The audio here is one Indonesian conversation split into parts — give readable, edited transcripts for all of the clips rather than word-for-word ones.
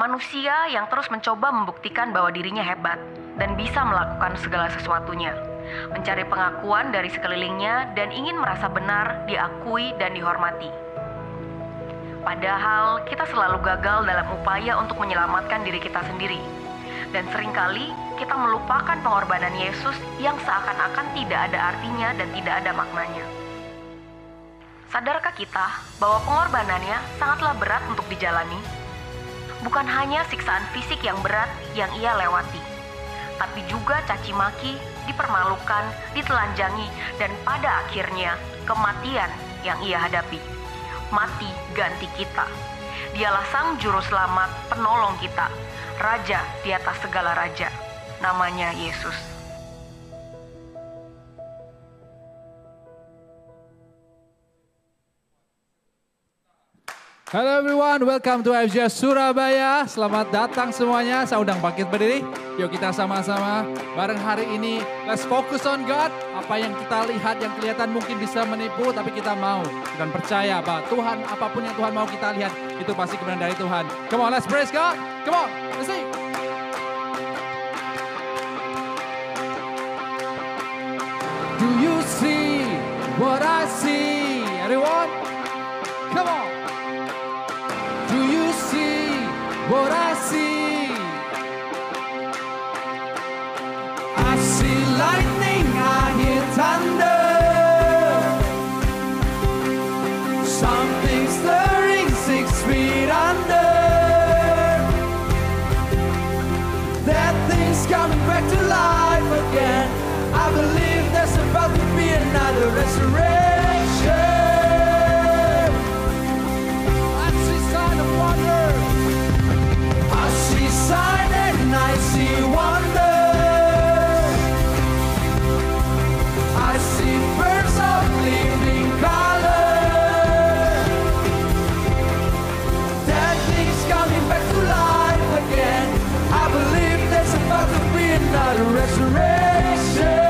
Manusia yang terus mencoba membuktikan bahwa dirinya hebat dan bisa melakukan segala sesuatunya. Mencari pengakuan dari sekelilingnya dan ingin merasa benar, diakui, dan dihormati. Padahal kita selalu gagal dalam upaya untuk menyelamatkan diri kita sendiri. Dan seringkali kita melupakan pengorbanan Yesus yang seakan-akan tidak ada artinya dan tidak ada maknanya. Sadarkah kita bahwa pengorbanannya sangatlah berat untuk dijalani? Bukan hanya siksaan fisik yang berat yang ia lewati, tapi juga caci maki, dipermalukan, ditelanjangi, dan pada akhirnya kematian yang ia hadapi. Mati ganti kita. Dialah Sang Juru Selamat, penolong kita, Raja di atas segala raja. Namanya Yesus. Hello everyone, welcome to FGS Surabaya. Selamat datang semuanya. Saya undang bangkit berdiri. Yuk kita sama-sama bareng hari ini. Let's focus on God. Apa yang kita lihat, yang kelihatan mungkin bisa menipu, tapi kita mau dan percaya bahwa Tuhan, apapun yang Tuhan mau kita lihat, itu pasti kebenaran dari Tuhan. Come on, let's praise God. Come on, let's sing. Do you see what I see? Everyone, come on. Do you see what I see? I see lightning, I hear thunder. Something stirring 6 feet under. That thing's coming back to life again. I believe there's about to be another resurrection. Sign and I see wonder. I see birds of living color. That thing's coming back to life again. I believe there's about to be another resurrection.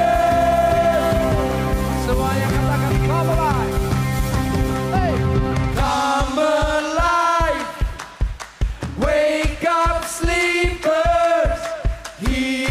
Semuanya katakan come alive. Hey, come alive. Wake up, sleepers. He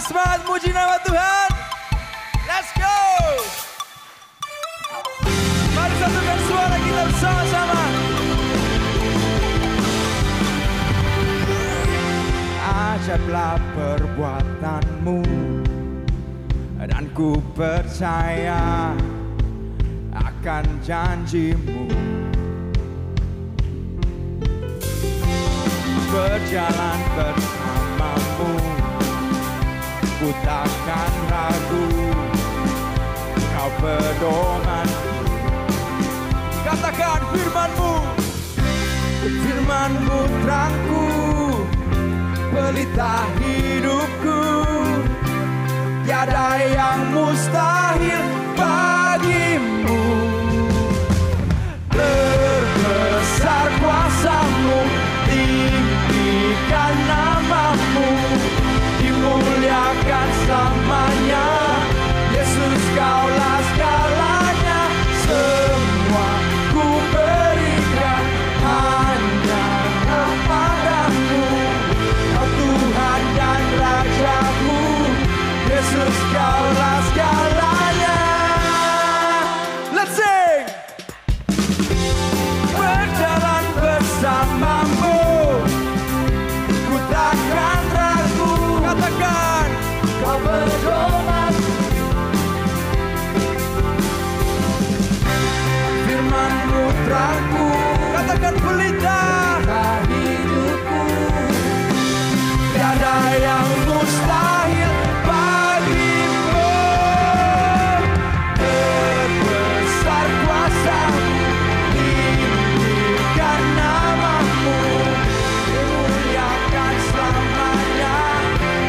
semangat muji nama Tuhan. Let's go. Mari satukan suara kita bersama-sama. Ajaiblah perbuatanmu, dan ku percaya akan janjimu. Berjalan bersamamu, ku takkan ragu, kau pedomanku. Katakan firman-Mu, firman-Mu terangku, pelita hidupku. Tiada yang mustahil bagimu. Terbesar kuasa-Mu, tinggikan nama-Mu, dimuliakan selamanya. Yesus, Kaulah segalanya, semua ku berikan hanya kepadamu. Kau Tuhan dan Rajaku, Yesus, Kaulah segalanya. Let's sing. Berjalan bersamamu, ku takkan ragu. Katakan, kau berdoa. Firman-Mu terangku, katakan pelita hidupku. Tiada yang mustahil bagimu. Terbesar kuasa-Mu, tinggikan nama-Mu, dimuliakan selamanya.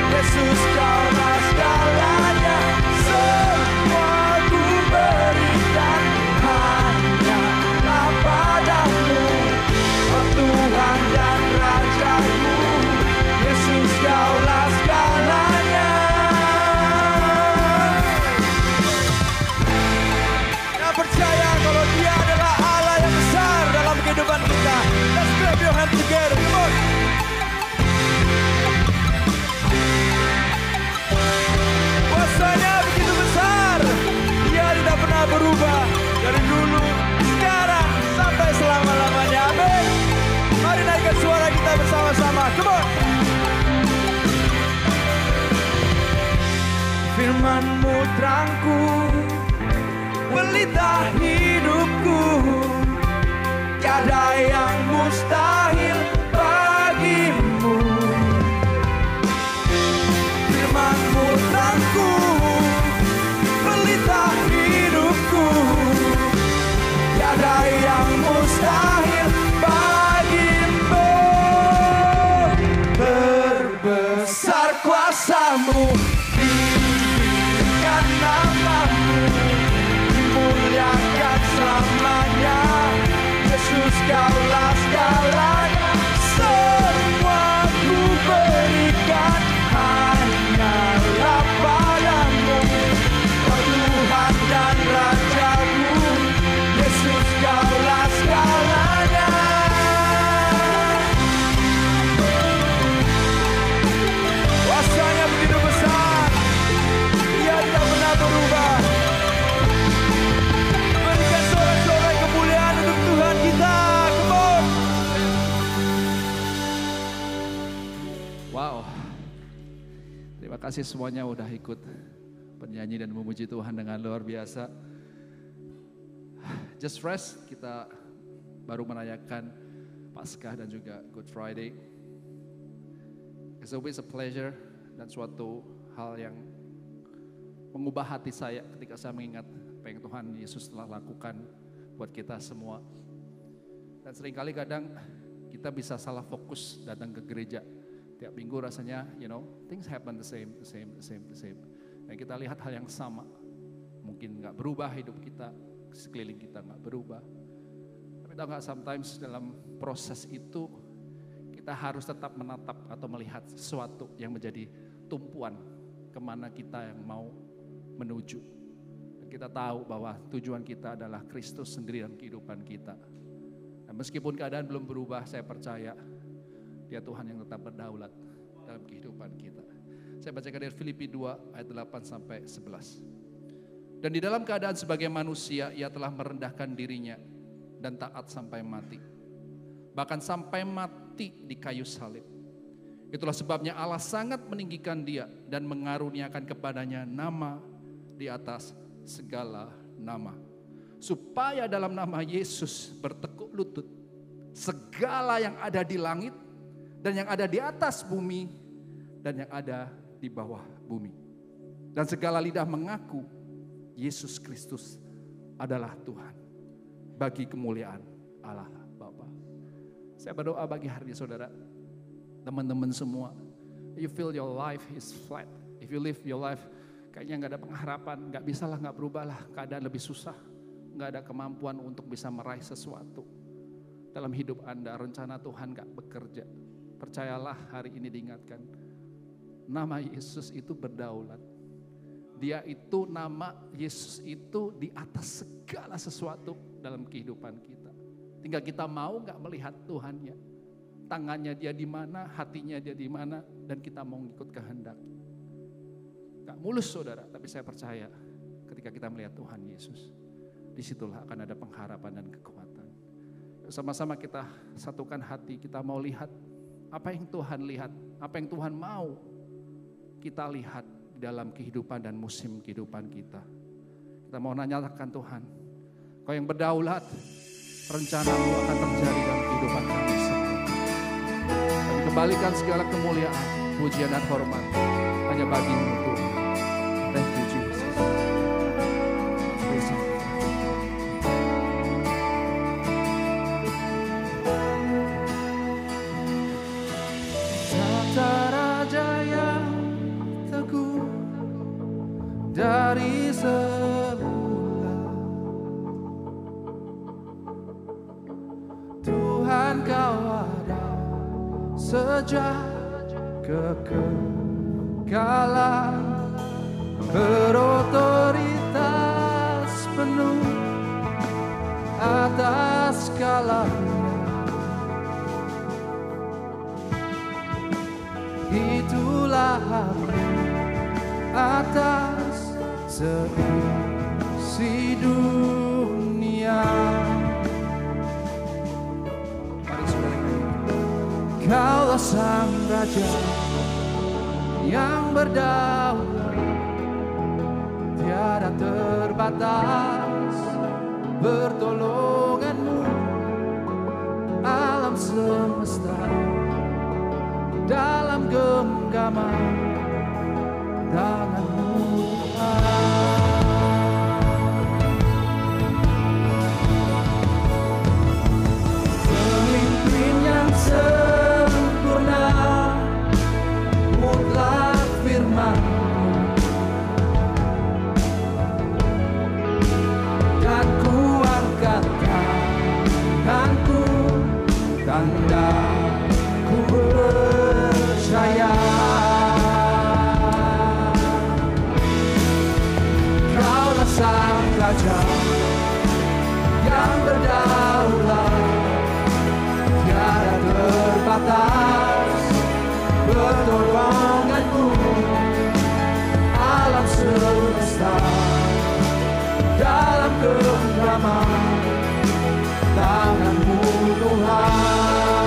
Yesus, Kaulah segalanya, semua ku berikan hanya padamu. Oh Tuhan dan Rajaku, Yesus, Kaulah segalanya. Kita percaya kalau Dia adalah Allah yang besar dalam kehidupan kita. Let's clap your hands together, come on. Kuasanya begitu besar, Dia tidak pernah berubah dari dulu, sekarang, sampai selama-lamanya. Amin. Mari naikkan suara kita bersama-sama. Come on. Firman-Mu terangku, pelita hidupku. Tiada yang mustahil bagimu. Firman-Mu terangku, pelita hidupku. Tiada yang mustahil bagimu. Terbesar kuasa-Mu, tinggikan nama-Mu, dimuliakan selamanya. Yesus, Kaulah segalanya, semua ku berikan hanyalah padamu. Kau Tuhan dan Rajaku, Yesus, Kaulah segalanya. Kuasanya begitu besar, Dia tidak pernah berubah. Berikan sorak-sorai kemuliaan untuk Tuhan kita. Come on. Wow. Terima kasih semuanya udah ikut bernyanyi dan memuji Tuhan dengan luar biasa. Just Fresh, kita baru merayakan Paskah dan juga Good Friday. It's always a pleasure dan suatu hal yang mengubah hati saya ketika saya mengingat apa yang Tuhan Yesus telah lakukan buat kita semua. Dan seringkali kadang kita bisa salah fokus datang ke gereja. Tiap minggu rasanya, things happen the same. Dan kita lihat hal yang sama. Mungkin gak berubah hidup kita, sekeliling kita gak berubah. Tapi tahu gak, sometimes dalam proses itu kita harus tetap menatap atau melihat sesuatu yang menjadi tumpuan kemana kita yang mau menuju. Dan kita tahu bahwa tujuan kita adalah Kristus sendiri dalam kehidupan kita. Dan meskipun keadaan belum berubah, saya percaya Dia Tuhan yang tetap berdaulat dalam kehidupan kita. Saya bacakan dari Filipi 2 ayat 8 sampai 11. Dan di dalam keadaan sebagai manusia, ia telah merendahkan dirinya dan taat sampai mati. Bahkan sampai mati di kayu salib. Itulah sebabnya Allah sangat meninggikan dia dan mengaruniakan kepadanya nama di atas segala nama. Supaya dalam nama Yesus bertekuk lutut segala yang ada di langit dan yang ada di atas bumi dan yang ada di bawah bumi. Dan segala lidah mengaku Yesus Kristus adalah Tuhan bagi kemuliaan Allah Bapa. Saya berdoa bagi hari ini saudara, teman-teman semua. You feel your life is flat. If you live your life kayaknya gak ada pengharapan, gak bisa lah, gak berubah lah, keadaan lebih susah. Gak ada kemampuan untuk bisa meraih sesuatu. Dalam hidup Anda rencana Tuhan gak bekerja. Percayalah hari ini diingatkan. Nama Yesus itu berdaulat. Dia itu, nama Yesus itu di atas segala sesuatu dalam kehidupan kita. Tinggal kita mau gak melihat Tuhannya. Tangannya dia di mana, hatinya dia di mana, dan kita mau ngikut kehendak. Gak mulus saudara, tapi saya percaya ketika kita melihat Tuhan Yesus, disitulah akan ada pengharapan dan kekuatan. Sama-sama kita satukan hati, kita mau lihat apa yang Tuhan lihat, apa yang Tuhan mau kita lihat dalam kehidupan dan musim kehidupan kita. Kita mau nanyakan Tuhan, Kau yang berdaulat, rencanamu akan terjadi dalam kehidupan kami semua. Kami kembalikan segala kemuliaan, pujian dan hormat hanya bagi-Mu Tuhan. Thank you Jesus. Praise you. Tata Raja yang teguh dari semula, Tuhan Kau ada sejak kekekalan, berotoritas penuh atas segalanya. Itulah Aku atas seisi dunia. Mari saudara, Kaulah Sang Raja yang berdaulat, tiada terbatas pertolongan-Mu, alam semesta dalam genggaman tangan-Mu Tuhan. Pemimpin yang sempurna, mutlak firman-Mu, dan ku angkat tanganku, tanda ku percaya. Kaulah Sang Raja yang berdaulat, tiada terbatas pertolongan-Mu, alam semesta dalam genggaman tangan-Mu Tuhan.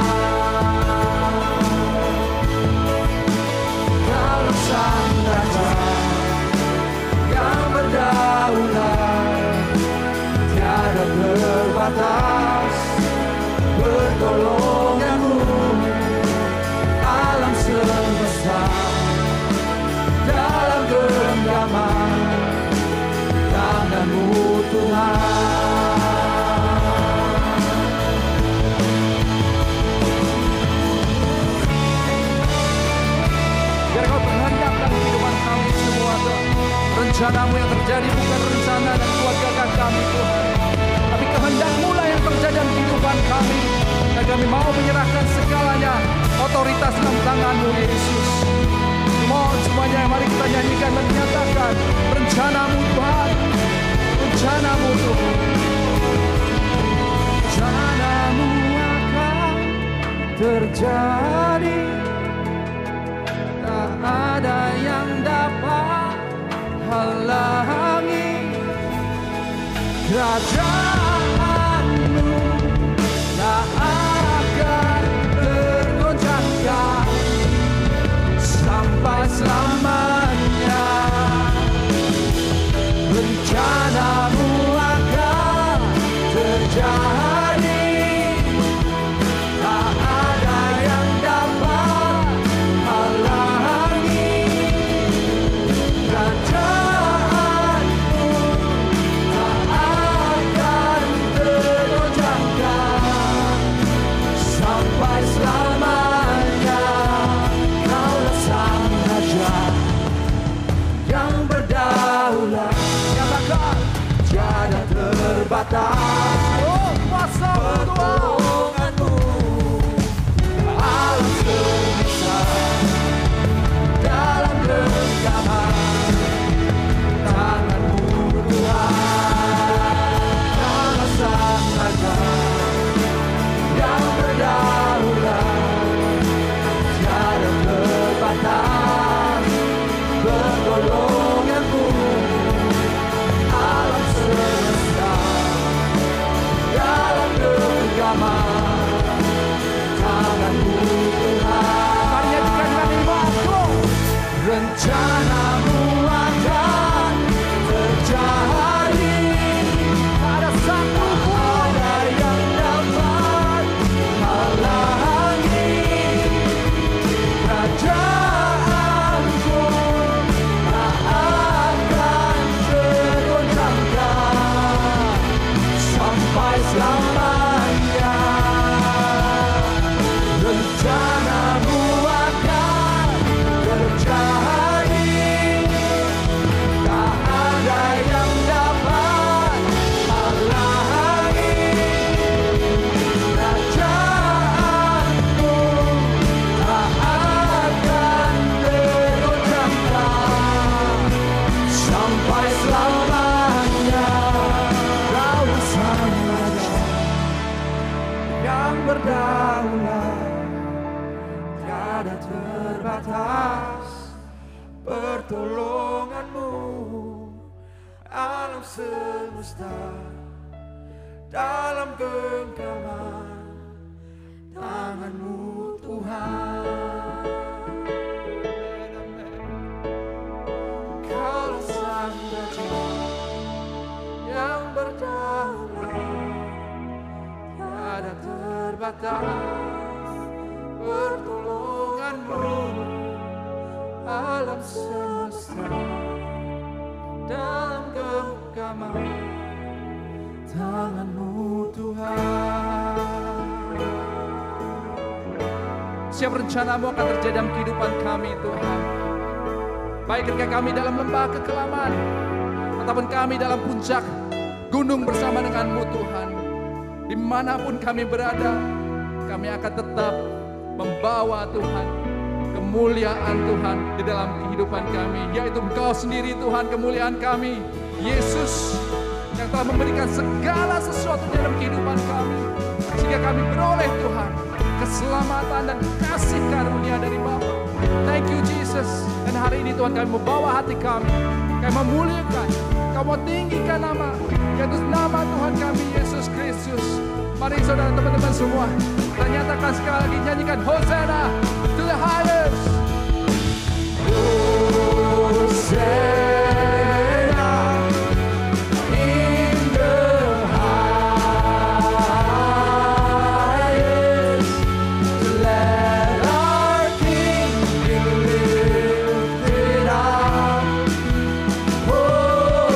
Kaulah Sang Raja yang berdaulat, tiada terbatas pertolongan-Mu, alam semesta dalam genggaman tangan-Mu Tuhan. Biar Kau berkehendak dalam kehidupan kami semua Tuhan. Rencana-Mu yang terjadi bukan rencana dan keluarga kami Tuhan, tapi kehendak-Mu lah yang terjadi dalam kehidupan kami. Dan kami mau menyerahkan segalanya, otoritas dalam tangan-Mu Yesus. Mohon semuanya, mari kita nyanyikan dan menyatakan rencana-Mu Tuhan, rencana-Mu Tuhan. Rencana-Mu akan terjadi, tak ada yang kerajaanmu tak akan tergoncangkan sampai selamanya. Rencanamu akan terjadi, tak ada yang dapat halangi. Kerajaanmu tak akan tergoncangkan sampai selamanya. Kaulah sang raja yang berdaulat, nyatakan tiada terbatas. Oh, kuasa pertolonganmu alam semesta dalam genggaman tanganmu Tuhan. Kaulah sang raja yang berdaulat, tiada terbatas. Pertolonganmu alam semesta dalam genggaman tanganmu Tuhan. Mari nyanyikan dengan imanku. Rencanamu akan terjadi, tak ada satu pun yang dapat halangi. Kerajaanmu tak akan tergoncangkan sampai selamanya. Rencanamu akan terjadi, tak ada yang dapat halangi. Kerajaanmu tak akan tergoncangkan sampai selamanya. Kau sang raja yang berdaulat, tiada terbatas. Pertolonganmu alam semesta dalam genggaman tanganmu Tuhan. Kaulah sang raja yang berdaulat, tiada terbatas. Pertolonganmu alam semesta dalam genggaman tanganmu Tuhan. Setiap rencanamu akan terjadi dalam kehidupan kami Tuhan. Baik ketika kami dalam lembah kekelaman ataupun kami dalam puncak gunung bersama denganmu Tuhan. Dimanapun kami berada, kami akan tetap membawa Tuhan kemuliaan Tuhan di dalam kehidupan kami, yaitu Engkau sendiri Tuhan, kemuliaan kami, Yesus yang telah memberikan segala sesuatu dalam kehidupan kami, sehingga kami beroleh Tuhan keselamatan dan kasih karunia dari Bapa. Thank you Jesus. Dan hari ini Tuhan kami membawa hati kami memuliakan, kami mau tinggikan nama, yaitu nama Tuhan kami Yesus Kristus. Mari saudara teman-teman semua, kita nyatakan sekali lagi, nyanyikan Hosanna to the highest. Hosanna in the highest. Let our King be lifted up. Hosanna.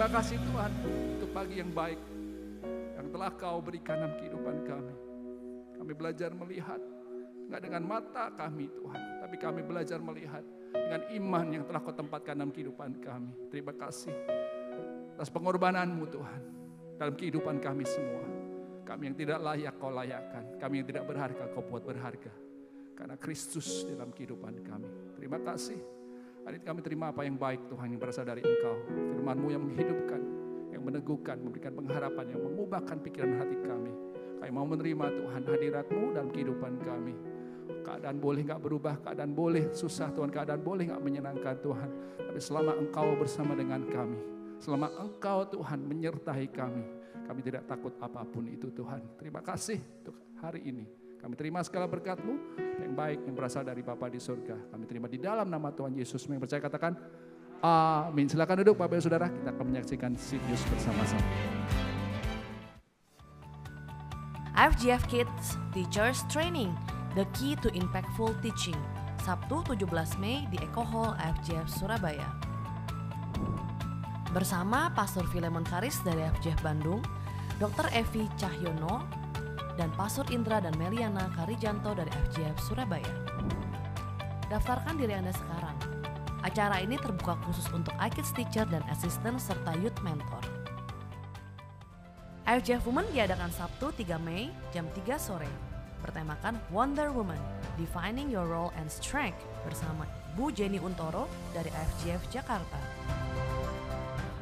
Terima kasih Tuhan untuk pagi yang baik yang telah Kau berikan dalam kehidupan kami. Kami belajar melihat, enggak dengan mata kami Tuhan, tapi kami belajar melihat dengan iman yang telah Kau tempatkan dalam kehidupan kami. Terima kasih atas pengorbanan-Mu Tuhan dalam kehidupan kami semua. Kami yang tidak layak Kau layakkan, kami yang tidak berharga Kau buat berharga. Karena Kristus dalam kehidupan kami. Terima kasih. Hari ini kami terima apa yang baik Tuhan yang berasal dari Engkau. Firman-Mu yang menghidupkan, yang meneguhkan, memberikan pengharapan, yang mengubahkan pikiran hati kami. Kami mau menerima Tuhan hadirat-Mu dalam kehidupan kami. Keadaan boleh gak berubah, keadaan boleh susah Tuhan, keadaan boleh gak menyenangkan Tuhan. Tapi selama Engkau bersama dengan kami, selama Engkau Tuhan menyertai kami, kami tidak takut apapun itu Tuhan. Terima kasih untuk hari ini. Kami terima segala berkat-Mu yang baik yang berasal dari Bapa di surga. Kami terima di dalam nama Tuhan Yesus. Yang percaya katakan amin. Silakan duduk Bapak dan Saudara, kita akan menyaksikan Seed News bersama-sama. IFGF Kids Teachers Training, the key to impactful teaching. Sabtu 17 Mei di Eko Hall IFGF Surabaya. Bersama Pastor Filemon Karis dari IFGF Bandung, Dr. Evi Cahyono, dan Pastor Indra dan Meliana Karijanto dari IFGF Surabaya. Daftarkan diri Anda sekarang. Acara ini terbuka khusus untuk iKids Teacher dan Assistant serta Youth Mentor. IFGF Women diadakan Sabtu 3 Mei jam 3 sore. Bertemakan Wonder Woman, Defining Your Role and Strength bersama Bu Jenny Untoro dari IFGF Jakarta.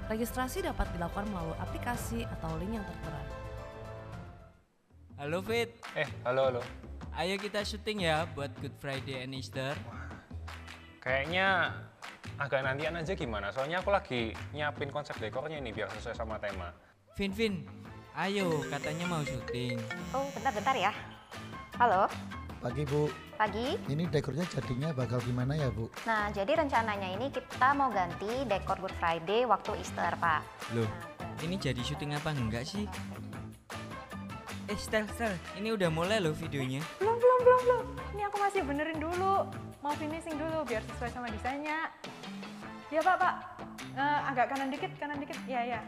Registrasi dapat dilakukan melalui aplikasi atau link yang tertera. Halo Fit. Halo. Ayo kita syuting ya buat Good Friday and Easter. Kayaknya agak nantian aja gimana, soalnya aku lagi nyiapin konsep dekornya ini biar sesuai sama tema. Vin, ayo katanya mau syuting. Oh, bentar ya. Halo. Pagi Bu. Pagi. Ini dekornya jadinya bakal gimana ya Bu? Nah, jadi rencananya ini kita mau ganti dekor Good Friday waktu Easter, Pak. Loh, ini jadi syuting apa enggak sih? Stel, ini udah mulai loh videonya. Belum. Ini aku masih benerin dulu. Mau finishing dulu biar sesuai sama desainnya. Ya Pak. Agak kanan dikit. Ya.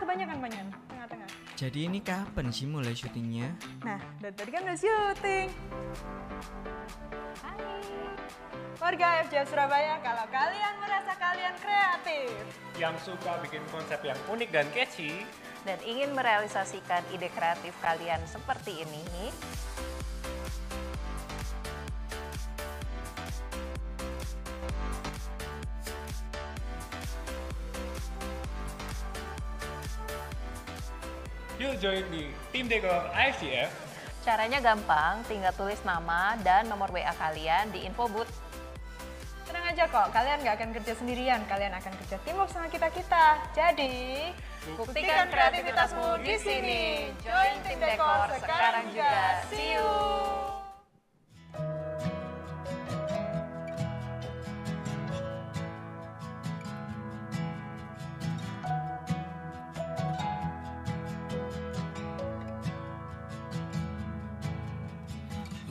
Kebanyakan. Tengah. Jadi ini kapan sih mulai syutingnya? Nah, dari tadi kan udah syuting. Hai. Warga IFGF Surabaya, kalau kalian merasa kalian kreatif, Yang suka bikin konsep yang unik dan catchy, dan ingin merealisasikan ide kreatif kalian seperti ini, yuk join di tim dekor IFGF. caranya gampang, tinggal tulis nama dan nomor WA kalian di info booth. tenang aja kok, kalian nggak akan kerja sendirian, kalian akan kerja teamwork sama kita. Jadi, buktikan kreativitasmu di sini. Join tim dekor sekarang juga. See you.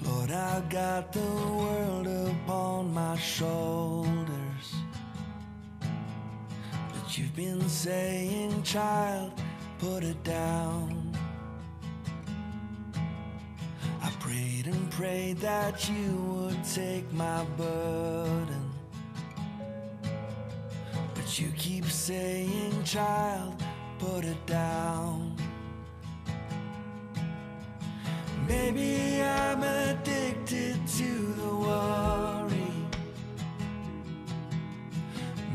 Lord, I got the world upon my shoulders, but you've been saying, child, put it down. I prayed and prayed that you would take my burden, but you keep saying, child, put it down. Maybe I'm addicted to the worry.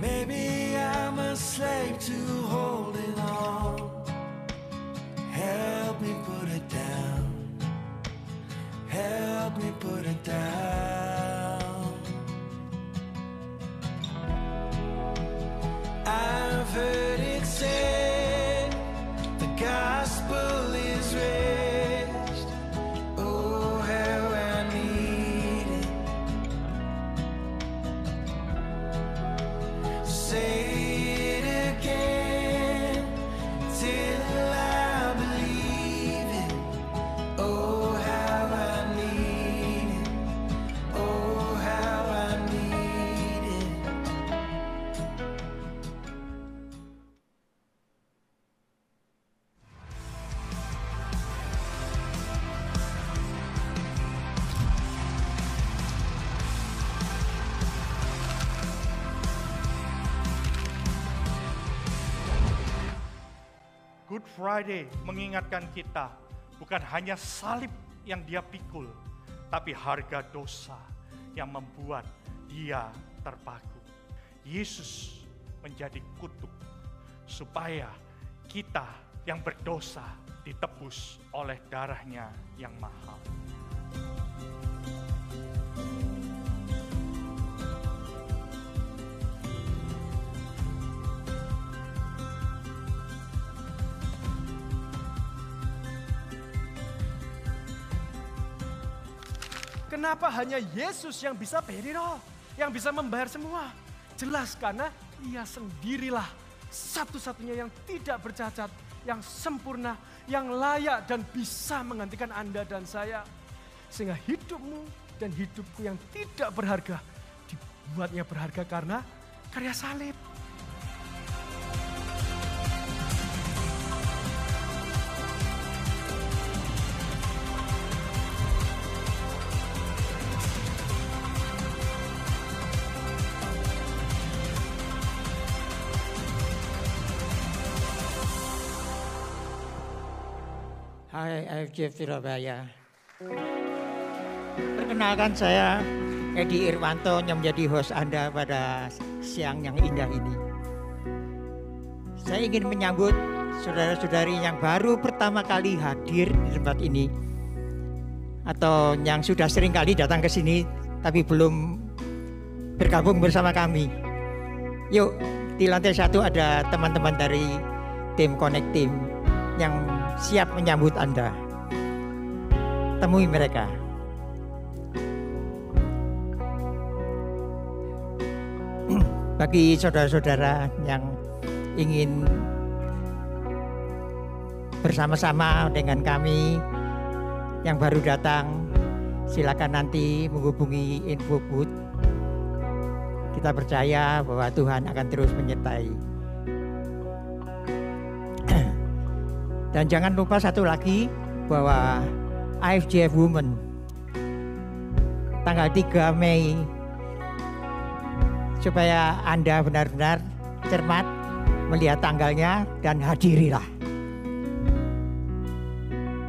Maybe I'm a slave to holding on. Help me put it down. Help me put it down. I've heard it said the gospel is real. Say it again. Good Friday mengingatkan kita bukan hanya salib yang dia pikul, tapi harga dosa yang membuat dia terpaku. Yesus menjadi kutuk supaya kita yang berdosa ditebus oleh darahnya yang mahal. Kenapa hanya Yesus yang bisa beri roh, yang bisa membayar semua? Jelas karena Ia sendirilah satu-satunya yang tidak bercacat, yang sempurna, yang layak dan bisa menggantikan Anda dan saya. Sehingga hidupmu dan hidupku yang tidak berharga dibuatnya berharga karena karya salib. Hai AFJF Surabaya. Perkenalkan saya Edi Irwanto yang menjadi host Anda pada siang yang indah ini. Saya ingin menyambut saudara-saudari yang baru pertama kali hadir di tempat ini, atau yang sudah sering kali datang ke sini tapi belum bergabung bersama kami. Yuk, di lantai 1 ada teman-teman dari tim Connect Team yang siap menyambut Anda. Temui mereka. Bagi saudara-saudara yang ingin bersama-sama dengan kami yang baru datang, silakan nanti menghubungi info booth. Kita percaya bahwa Tuhan akan terus menyertai. Dan jangan lupa satu lagi, bahwa AFJF Women tanggal 3 Mei, supaya Anda benar-benar cermat melihat tanggalnya dan hadirilah.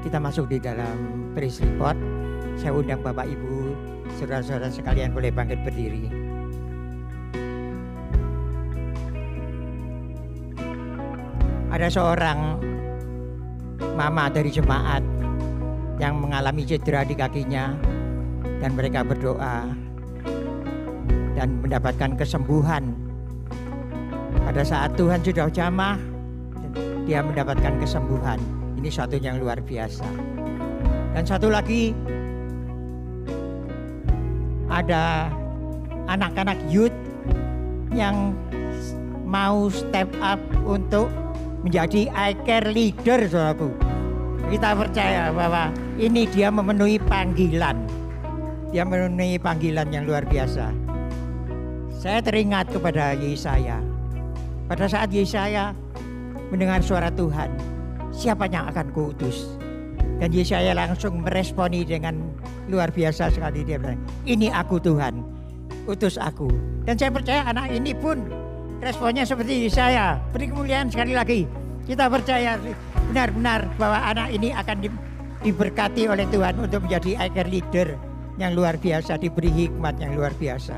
Kita masuk di dalam praise report. Saya undang Bapak Ibu, saudara-saudara sekalian boleh bangkit berdiri. Ada seorang mama dari jemaat yang mengalami cedera di kakinya, dan mereka berdoa dan mendapatkan kesembuhan. Pada saat Tuhan sudah jamah, dia mendapatkan kesembuhan. Ini suatu yang luar biasa. Dan satu lagi, ada anak-anak youth yang mau step up untuk menjadi iCare leader, saudaraku. Kita percaya bahwa ini dia memenuhi panggilan. Dia memenuhi panggilan yang luar biasa. Saya teringat kepada Yesaya. Pada saat Yesaya mendengar suara Tuhan, siapa yang akan kuutus? Dan Yesaya langsung meresponi dengan luar biasa sekali. Dia bilang, ini aku Tuhan, utus aku. Dan saya percaya anak ini pun responnya seperti Yesaya. Beri kemuliaan sekali lagi. Kita percaya benar-benar bahwa anak ini akan diberkati oleh Tuhan untuk menjadi iCare leader yang luar biasa, diberi hikmat yang luar biasa.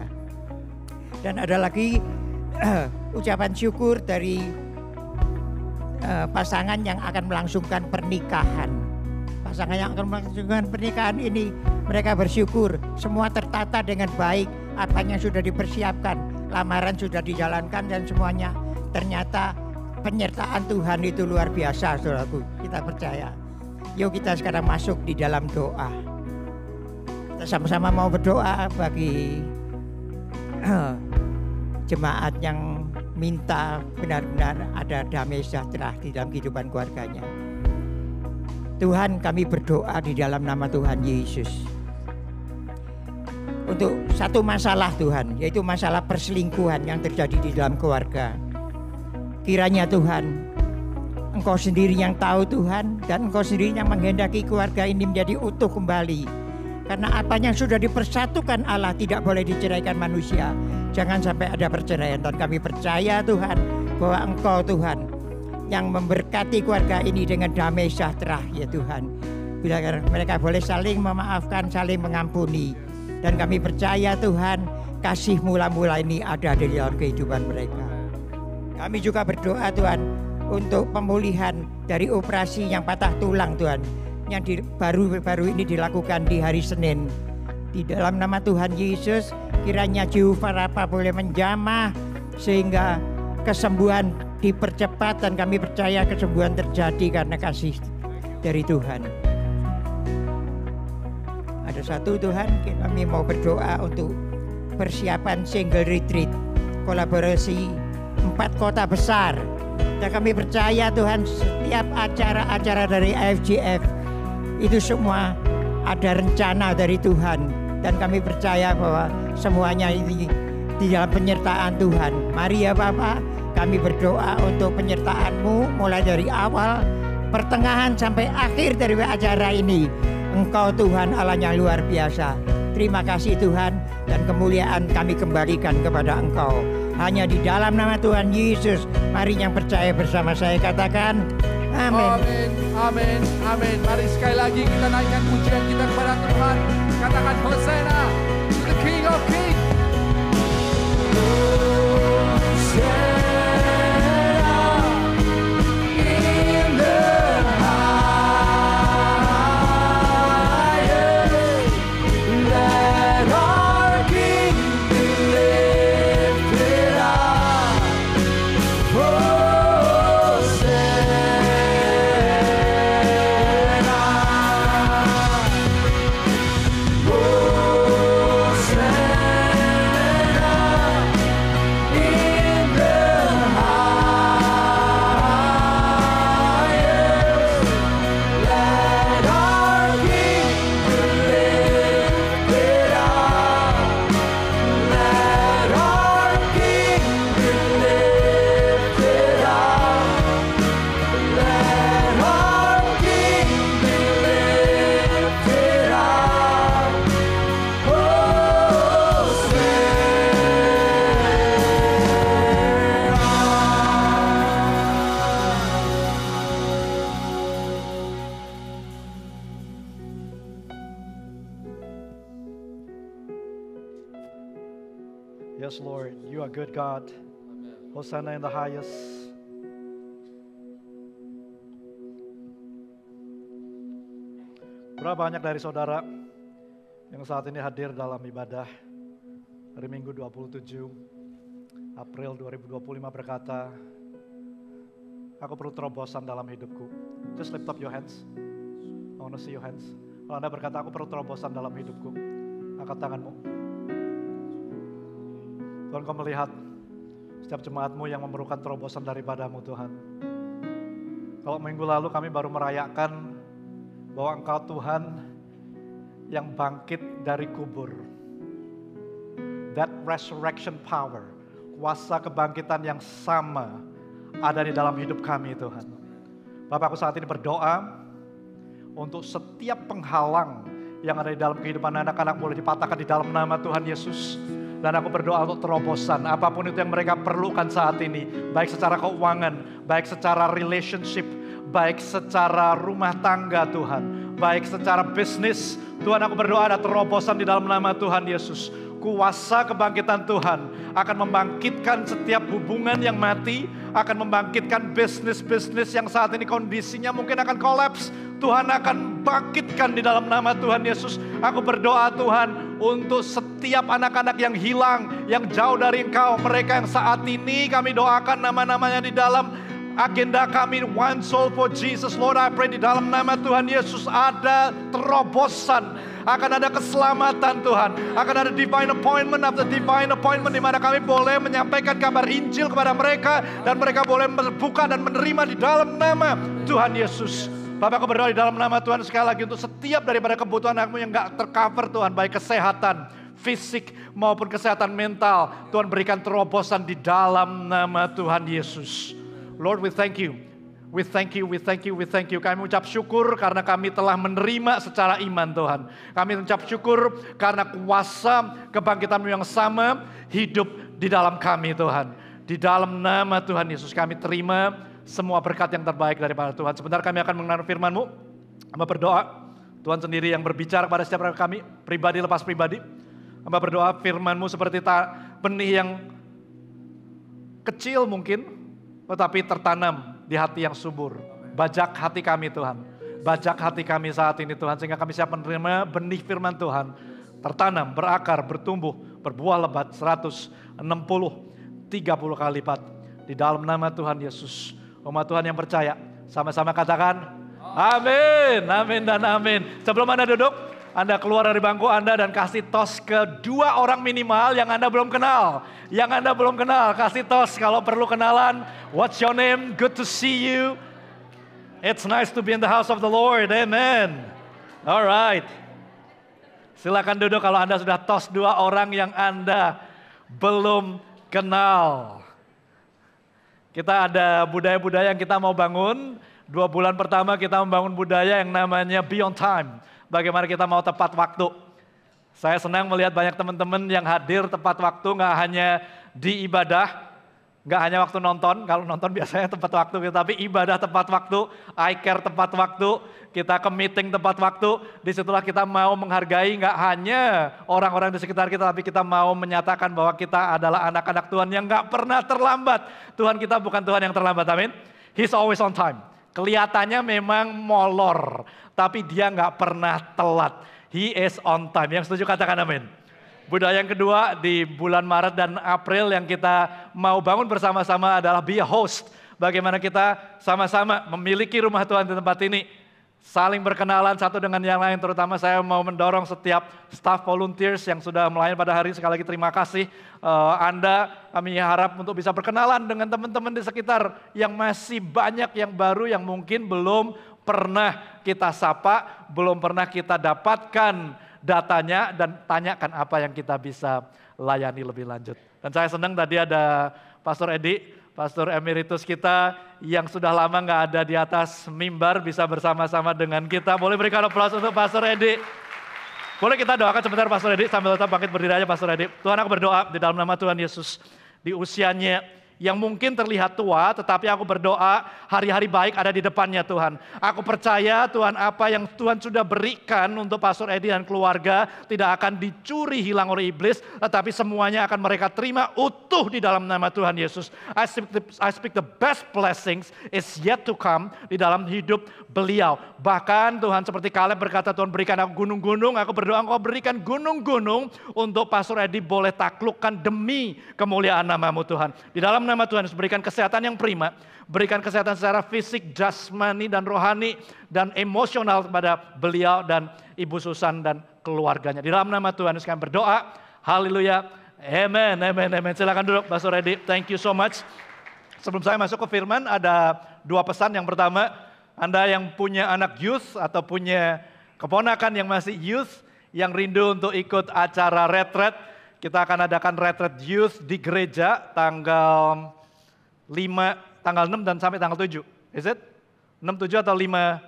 Dan ada lagi ucapan syukur dari pasangan yang akan melangsungkan pernikahan. Pasangan yang akan melangsungkan pernikahan ini, mereka bersyukur semua tertata dengan baik, apanya sudah dipersiapkan, lamaran sudah dijalankan, dan semuanya ternyata penyertaan Tuhan itu luar biasa, saudaraku. Kita percaya. Yuk kita sekarang masuk di dalam doa. Kita sama-sama mau berdoa bagi jemaat yang minta benar-benar ada damai sejahtera di dalam kehidupan keluarganya. Tuhan, kami berdoa di dalam nama Tuhan Yesus untuk satu masalah Tuhan, yaitu masalah perselingkuhan yang terjadi di dalam keluarga. Kiranya Tuhan, Engkau sendiri yang tahu Tuhan, dan Engkau sendiri yang menghendaki keluarga ini menjadi utuh kembali. Karena apa yang sudah dipersatukan Allah tidak boleh diceraikan manusia. Jangan sampai ada perceraian. Dan kami percaya Tuhan bahwa Engkau Tuhan yang memberkati keluarga ini dengan damai sejahtera ya Tuhan. Bila mereka boleh saling memaafkan, saling mengampuni. Dan kami percaya Tuhan, kasih mula-mula ini ada di dalam kehidupan mereka. Kami juga berdoa Tuhan untuk pemulihan dari operasi yang patah tulang Tuhan. Yang baru-baru ini dilakukan di hari Senin. Di dalam nama Tuhan Yesus, kiranya Jehovah Rafa boleh menjamah sehingga kesembuhan dipercepat, dan kami percaya kesembuhan terjadi karena kasih dari Tuhan. Ada satu Tuhan, kami mau berdoa untuk persiapan single retreat, kolaborasi 4 kota besar. Dan kami percaya Tuhan, setiap acara-acara dari FGF itu semua ada rencana dari Tuhan. Dan kami percaya bahwa semuanya ini di dalam penyertaan Tuhan. Mari ya Bapak, kami berdoa untuk penyertaan-Mu mulai dari awal, pertengahan sampai akhir dari acara ini. Engkau Tuhan Allah yang luar biasa. Terima kasih Tuhan, dan kemuliaan kami kembalikan kepada Engkau. Hanya di dalam nama Tuhan Yesus, mari yang percaya bersama saya katakan amin. Amin, amin, amin. Mari sekali lagi kita naikkan pujian kita kepada Tuhan. Katakan Hosana to the King of Kings. Yes, Lord, you are good God. Hosanna in the highest. Berapa banyak dari saudara yang saat ini hadir dalam ibadah hari Minggu 27 April 2025 berkata, aku perlu terobosan dalam hidupku. Just lift up your hands. I want to see your hands. Kalau Anda berkata, aku perlu terobosan dalam hidupku, angkat tanganmu. Tuhan, kau melihat setiap jemaatmu yang memerlukan terobosan daripadamu Tuhan. Kalau minggu lalu kami baru merayakan bahwa Engkau Tuhan yang bangkit dari kubur. That resurrection power, kuasa kebangkitan yang sama ada di dalam hidup kami Tuhan. Bapak, aku saat ini berdoa untuk setiap penghalang yang ada di dalam kehidupan anak-anak boleh dipatahkan di dalam nama Tuhan Yesus. Dan aku berdoa untuk terobosan, apapun itu yang mereka perlukan saat ini, baik secara keuangan, baik secara relationship, baik secara rumah tangga Tuhan, baik secara bisnis. Tuhan, aku berdoa ada terobosan di dalam nama Tuhan Yesus. Kuasa kebangkitan Tuhan akan membangkitkan setiap hubungan yang mati, akan membangkitkan bisnis-bisnis yang saat ini kondisinya mungkin akan kolaps. Tuhan akan bangkitkan di dalam nama Tuhan Yesus. Aku berdoa Tuhan untuk setiap anak-anak yang hilang, yang jauh dari Engkau. Mereka yang saat ini kami doakan nama-namanya di dalam agenda kami, One Soul for Jesus. Lord, I pray di dalam nama Tuhan Yesus ada terobosan. Akan ada keselamatan Tuhan. Akan ada divine appointment after divine appointment, di mana kami boleh menyampaikan kabar Injil kepada mereka. Dan mereka boleh membuka dan menerima di dalam nama Tuhan Yesus. Bapak, aku berdoa di dalam nama Tuhan sekali lagi untuk setiap daripada kebutuhan anakmu yang gak tercover Tuhan. Baik kesehatan fisik maupun kesehatan mental. Tuhan berikan terobosan di dalam nama Tuhan Yesus. Lord, we thank you. We thank you, we thank you, we thank you. Kami ucap syukur karena kami telah menerima secara iman Tuhan. Kami ucap syukur karena kuasa kebangkitan-Mu yang sama hidup di dalam kami Tuhan. Di dalam nama Tuhan Yesus kami terima semua berkat yang terbaik daripada Tuhan. Sebentar kami akan mengenal firman-Mu. Hamba berdoa, Tuhan sendiri yang berbicara kepada setiap kami, pribadi lepas pribadi. Hamba berdoa firman-Mu seperti benih yang kecil mungkin, tetapi tertanam di hati yang subur. Bajak hati kami Tuhan. Bajak hati kami saat ini Tuhan, sehingga kami siap menerima benih firman Tuhan. Tertanam, berakar, bertumbuh, berbuah lebat 160, 30 kali lipat. Di dalam nama Tuhan Yesus. Umat Tuhan yang percaya, sama-sama katakan, amin, amin dan amin. Sebelum Anda duduk, Anda keluar dari bangku Anda dan kasih tos ke 2 orang minimal yang Anda belum kenal. Yang Anda belum kenal, kasih tos kalau perlu kenalan. What's your name? Good to see you. It's nice to be in the house of the Lord. Amen. Alright. Silakan duduk kalau Anda sudah tos 2 orang yang Anda belum kenal. Kita ada budaya-budaya yang kita mau bangun. 2 bulan pertama kita membangun budaya yang namanya Be on Time. Bagaimana kita mau tepat waktu. Saya senang melihat banyak teman-teman yang hadir tepat waktu, nggak hanya di ibadah, nggak hanya waktu nonton. Kalau nonton biasanya tepat waktu, tapi ibadah tepat waktu, iCare tepat waktu, kita ke meeting tepat waktu. Disitulah kita mau menghargai nggak hanya orang-orang di sekitar kita, tapi kita mau menyatakan bahwa kita adalah anak-anak Tuhan yang nggak pernah terlambat. Tuhan kita bukan Tuhan yang terlambat, amin. He's always on time. Kelihatannya memang molor, tapi dia nggak pernah telat. He is on time. Yang setuju katakan amin. Budaya yang kedua di bulan Maret dan April yang kita mau bangun bersama-sama adalah be a host. Bagaimana kita sama-sama memiliki rumah Tuhan di tempat ini. Saling berkenalan satu dengan yang lain, terutama saya mau mendorong setiap staff volunteers yang sudah melayani pada hari ini. Sekali lagi terima kasih Anda, kami harap untuk bisa berkenalan dengan teman-teman di sekitar yang masih banyak yang baru yang mungkin belum pernah kita sapa, belum pernah kita dapatkan datanya dan tanyakan apa yang kita bisa layani lebih lanjut. Dan saya senang tadi ada Pastor Edi, Pastor Emeritus kita yang sudah lama nggak ada di atas mimbar bisa bersama-sama dengan kita. Boleh berikan aplaus untuk Pastor Edi. Boleh kita doakan sebentar Pastor Edi sambil tetap bangkit berdiri aja Pastor Edi. Tuhan, aku berdoa di dalam nama Tuhan Yesus di usianya yang mungkin terlihat tua, tetapi aku berdoa hari-hari baik ada di depannya Tuhan. Aku percaya Tuhan apa yang Tuhan sudah berikan untuk Pastor Edi dan keluarga tidak akan dicuri hilang oleh iblis, tetapi semuanya akan mereka terima utuh di dalam nama Tuhan Yesus. I speak the best blessings is yet to come di dalam hidup beliau. Bahkan Tuhan seperti Kaleb berkata, Tuhan berikan aku gunung-gunung, aku berdoa Engkau berikan gunung-gunung untuk Pastor Edi boleh taklukkan demi kemuliaan nama-Mu Tuhan. Di dalam nama Tuhan Yesus berikan kesehatan yang prima, berikan kesehatan secara fisik, jasmani dan rohani dan emosional kepada beliau dan Ibu Susan dan keluarganya. Di dalam nama Tuhan Yesus kami berdoa, haleluya, amen, amen, amen. Silakan duduk Pastor Edi, thank you so much. Sebelum saya masuk ke firman ada 2 pesan. Yang pertama, Anda yang punya anak youth atau punya keponakan yang masih youth, yang rindu untuk ikut acara retret, kita akan adakan retret youth di gereja tanggal 6 dan sampai tanggal 7. Is it? 6, 7 atau 5?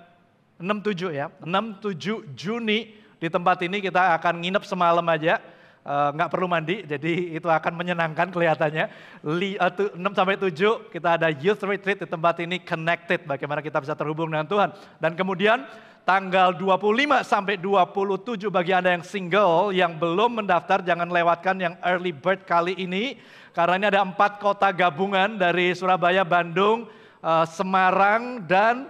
6, 7 ya. 6, 7 Juni di tempat ini kita akan nginep semalam aja. Nggak perlu mandi, jadi itu akan menyenangkan kelihatannya. 6 sampai 7 kita ada youth retreat di tempat ini, connected. Bagaimana kita bisa terhubung dengan Tuhan. Dan kemudian tanggal 25 sampai 27 bagi Anda yang single, yang belum mendaftar jangan lewatkan yang early bird kali ini. Karena ini ada 4 kota gabungan dari Surabaya, Bandung, Semarang, dan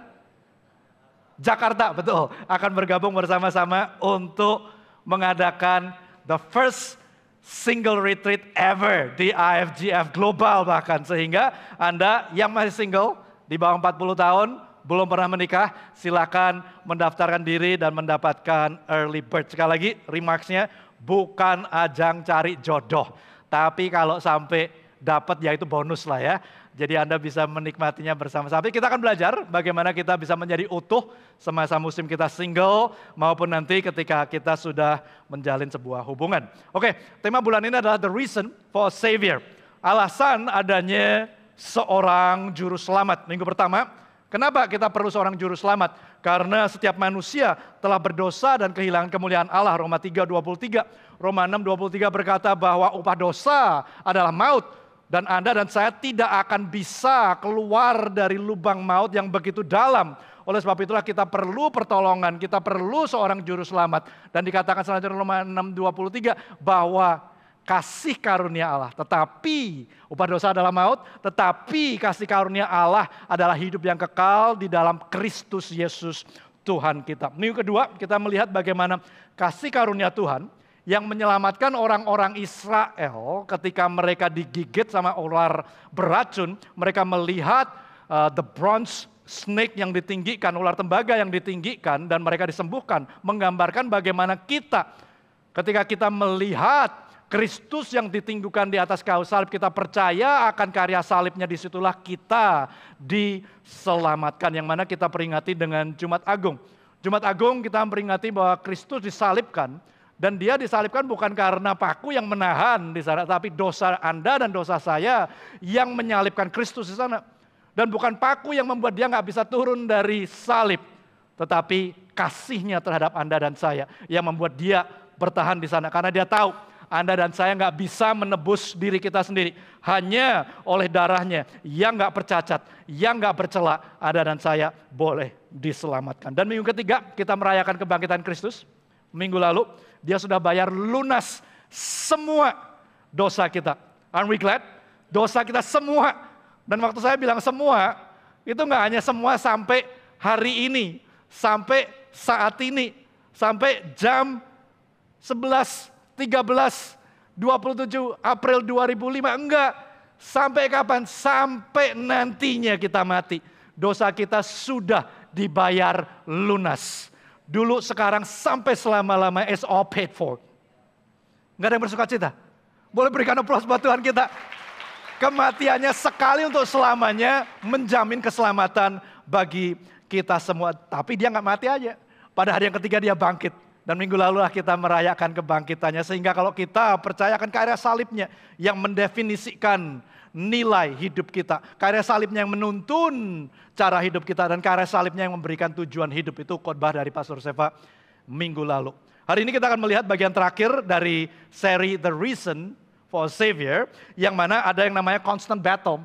Jakarta. Betul, akan bergabung bersama-sama untuk mengadakan the first single retreat ever di IFGF Global bahkan. Sehingga Anda yang masih single di bawah 40 tahun, belum pernah menikah, silakan mendaftarkan diri dan mendapatkan early bird. Sekali lagi, remarksnya bukan ajang cari jodoh. Tapi kalau sampai dapat ya itu bonus lah ya. Jadi Anda bisa menikmatinya bersama-sama. Kita akan belajar bagaimana kita bisa menjadi utuh semasa musim kita single maupun nanti ketika kita sudah menjalin sebuah hubungan. Oke, tema bulan ini adalah The Reason for a Savior. Alasan adanya seorang juru selamat. Minggu pertama, kenapa kita perlu seorang juru selamat? Karena setiap manusia telah berdosa dan kehilangan kemuliaan Allah. Roma 3:23. Roma 6:23 berkata bahwa upah dosa adalah maut. Dan Anda dan saya tidak akan bisa keluar dari lubang maut yang begitu dalam. Oleh sebab itulah kita perlu pertolongan, kita perlu seorang juru selamat. Dan dikatakan selanjutnya Roma 6:23 bahwa kasih karunia Allah, tetapi upah dosa adalah maut, tetapi kasih karunia Allah adalah hidup yang kekal di dalam Kristus Yesus Tuhan kita. Minggu kedua kita melihat bagaimana kasih karunia Tuhan yang menyelamatkan orang-orang Israel ketika mereka digigit sama ular beracun. Mereka melihat the bronze snake yang ditinggikan, ular tembaga yang ditinggikan, dan mereka disembuhkan. Menggambarkan bagaimana kita ketika kita melihat Kristus yang ditinggikan di atas kayu salib, kita percaya akan karya salibnya, disitulah kita diselamatkan. Yang mana kita peringati dengan Jumat Agung. Jumat Agung kita memperingati bahwa Kristus disalibkan. Dan dia disalibkan bukan karena paku yang menahan di sana, tapi dosa Anda dan dosa saya yang menyalibkan Kristus di sana. Dan bukan paku yang membuat dia nggak bisa turun dari salib, tetapi kasihnya terhadap Anda dan saya yang membuat dia bertahan di sana. Karena dia tahu Anda dan saya nggak bisa menebus diri kita sendiri. Hanya oleh darahnya yang nggak bercacat, yang nggak bercela, Anda dan saya boleh diselamatkan. Dan minggu ketiga kita merayakan kebangkitan Kristus. Minggu lalu dia sudah bayar lunas semua dosa kita. Aren't we glad? Dosa kita semua. Dan waktu saya bilang semua, itu nggak hanya semua sampai hari ini, sampai saat ini, sampai jam 11:13, 27 April 2005, enggak. Sampai kapan? Sampai nantinya kita mati. Dosa kita sudah dibayar lunas. Dulu, sekarang, sampai selama-lama, it's all paid for. Nggak ada yang bersuka cita. Boleh berikan aplaus buat Tuhan kita. Kematiannya sekali untuk selamanya menjamin keselamatan bagi kita semua. Tapi dia nggak mati aja. Pada hari yang ketiga dia bangkit. Dan minggu lalu lah kita merayakan kebangkitannya. Sehingga kalau kita percayakan karya salibnya yang mendefinisikan nilai hidup kita. Karya salibnya yang menuntun cara hidup kita. Dan karya salibnya yang memberikan tujuan hidup. Itu khotbah dari Pastor Seva minggu lalu. Hari ini kita akan melihat bagian terakhir dari seri The Reason for a Savior. Yang mana ada yang namanya constant battle.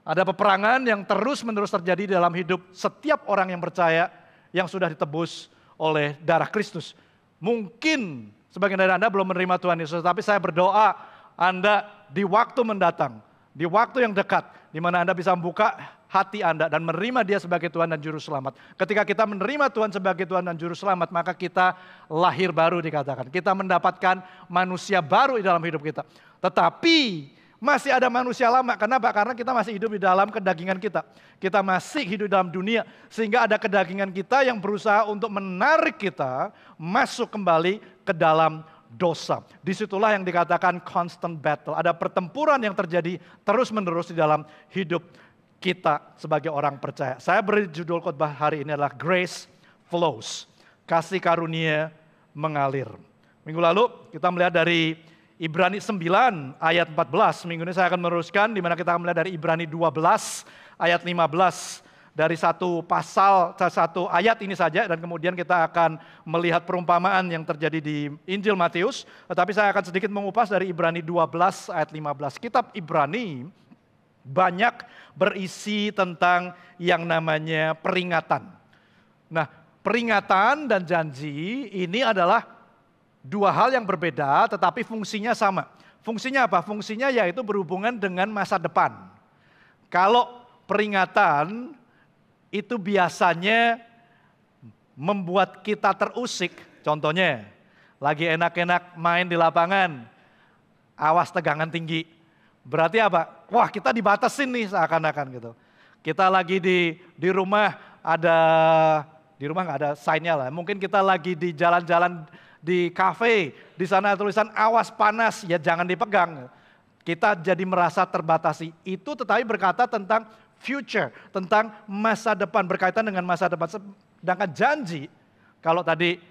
Ada peperangan yang terus-menerus terjadi dalam hidup setiap orang yang percaya yang sudah ditebus oleh darah Kristus. Mungkin sebagian dari Anda belum menerima Tuhan Yesus, tapi saya berdoa Anda di waktu mendatang, di waktu yang dekat, di mana Anda bisa membuka hati Anda dan menerima Dia sebagai Tuhan dan Juru Selamat. Ketika kita menerima Tuhan sebagai Tuhan dan Juru Selamat, maka kita lahir baru dikatakan. Kita mendapatkan manusia baru di dalam hidup kita. Tetapi masih ada manusia lama. Kenapa? Karena kita masih hidup di dalam kedagingan kita. Kita masih hidup dalam dunia. Sehingga ada kedagingan kita yang berusaha untuk menarik kita masuk kembali ke dalam dosa. Disitulah yang dikatakan constant battle. Ada pertempuran yang terjadi terus-menerus di dalam hidup kita sebagai orang percaya. Saya beri judul khotbah hari ini adalah Grace Flows. Kasih karunia mengalir. Minggu lalu kita melihat dari Ibrani 9 ayat 14. Minggu ini saya akan meneruskan di mana kita akan melihat dari Ibrani 12 ayat 15. Dari satu pasal, satu ayat ini saja, dan kemudian kita akan melihat perumpamaan yang terjadi di Injil Matius. Tetapi saya akan sedikit mengupas dari Ibrani 12 ayat 15. Kitab Ibrani banyak berisi tentang yang namanya peringatan. Nah, peringatan dan janji ini adalah dua hal yang berbeda tetapi fungsinya sama. Fungsinya apa? Fungsinya yaitu berhubungan dengan masa depan. Kalau peringatan itu biasanya membuat kita terusik. Contohnya, lagi enak-enak main di lapangan, awas tegangan tinggi. Berarti apa? Wah, kita dibatasin nih seakan-akan gitu. Kita lagi di rumah di rumah nggak ada sign-nya lah. Mungkin kita lagi di jalan-jalan di kafe, di sana tulisan awas panas, ya jangan dipegang. Kita jadi merasa terbatasi. Itu tetapi berkata tentang future, tentang masa depan, berkaitan dengan masa depan. Sedangkan janji, kalau tadi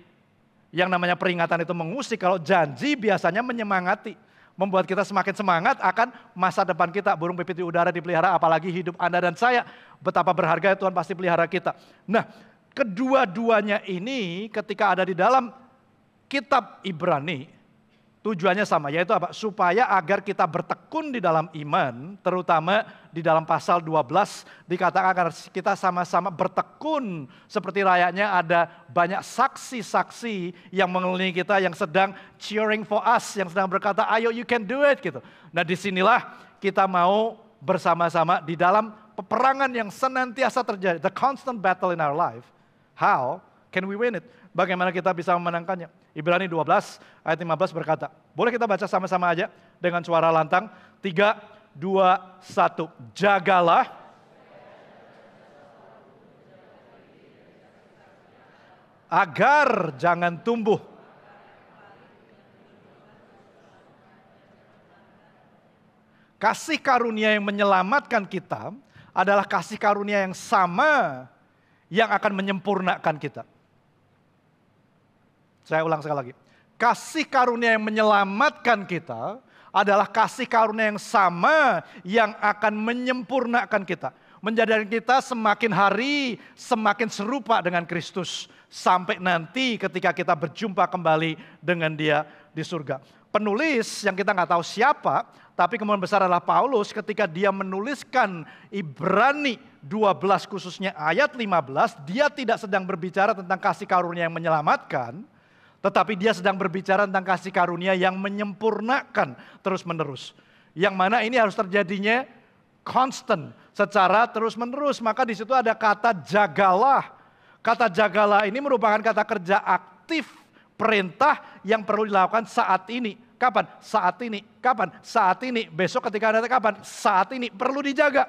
yang namanya peringatan itu mengusik, kalau janji biasanya menyemangati. Membuat kita semakin semangat akan masa depan kita. Burung pipit di udara dipelihara, apalagi hidup Anda dan saya. Betapa berharga Tuhan pasti pelihara kita. Nah, kedua-duanya ini ketika ada di dalam Kitab Ibrani, Tujuannya sama, yaitu apa? Supaya agar kita bertekun di dalam iman, terutama di dalam pasal 12 dikatakan agar kita sama-sama bertekun seperti layaknya ada banyak saksi-saksi yang mengelilingi kita yang sedang cheering for us, yang sedang berkata, ayo you can do it gitu. Nah disinilah kita mau bersama-sama di dalam peperangan yang senantiasa terjadi, the constant battle in our life. How can we win it? Bagaimana kita bisa memenangkannya? Ibrani 12 ayat 15 berkata, boleh kita baca sama-sama aja dengan suara lantang. 3, 2, 1. Jagalah agar jangan tumbuh. Kasih karunia yang menyelamatkan kita adalah kasih karunia yang sama yang akan menyempurnakan kita. Saya ulang sekali lagi. Kasih karunia yang menyelamatkan kita adalah kasih karunia yang sama yang akan menyempurnakan kita. Menjadikan kita semakin hari semakin serupa dengan Kristus. Sampai nanti ketika kita berjumpa kembali dengan Dia di surga. Penulis yang kita nggak tahu siapa, tapi kemudian besar adalah Paulus ketika dia menuliskan Ibrani 12 khususnya ayat 15, dia tidak sedang berbicara tentang kasih karunia yang menyelamatkan, tetapi dia sedang berbicara tentang kasih karunia yang menyempurnakan terus-menerus. Yang mana ini harus terjadinya constant, secara terus-menerus. Maka di situ ada kata jagalah. Kata jagalah ini merupakan kata kerja aktif, perintah yang perlu dilakukan saat ini. Kapan? Saat ini. Kapan? Saat ini. Besok ketika ada kapan? Saat ini. Perlu dijaga.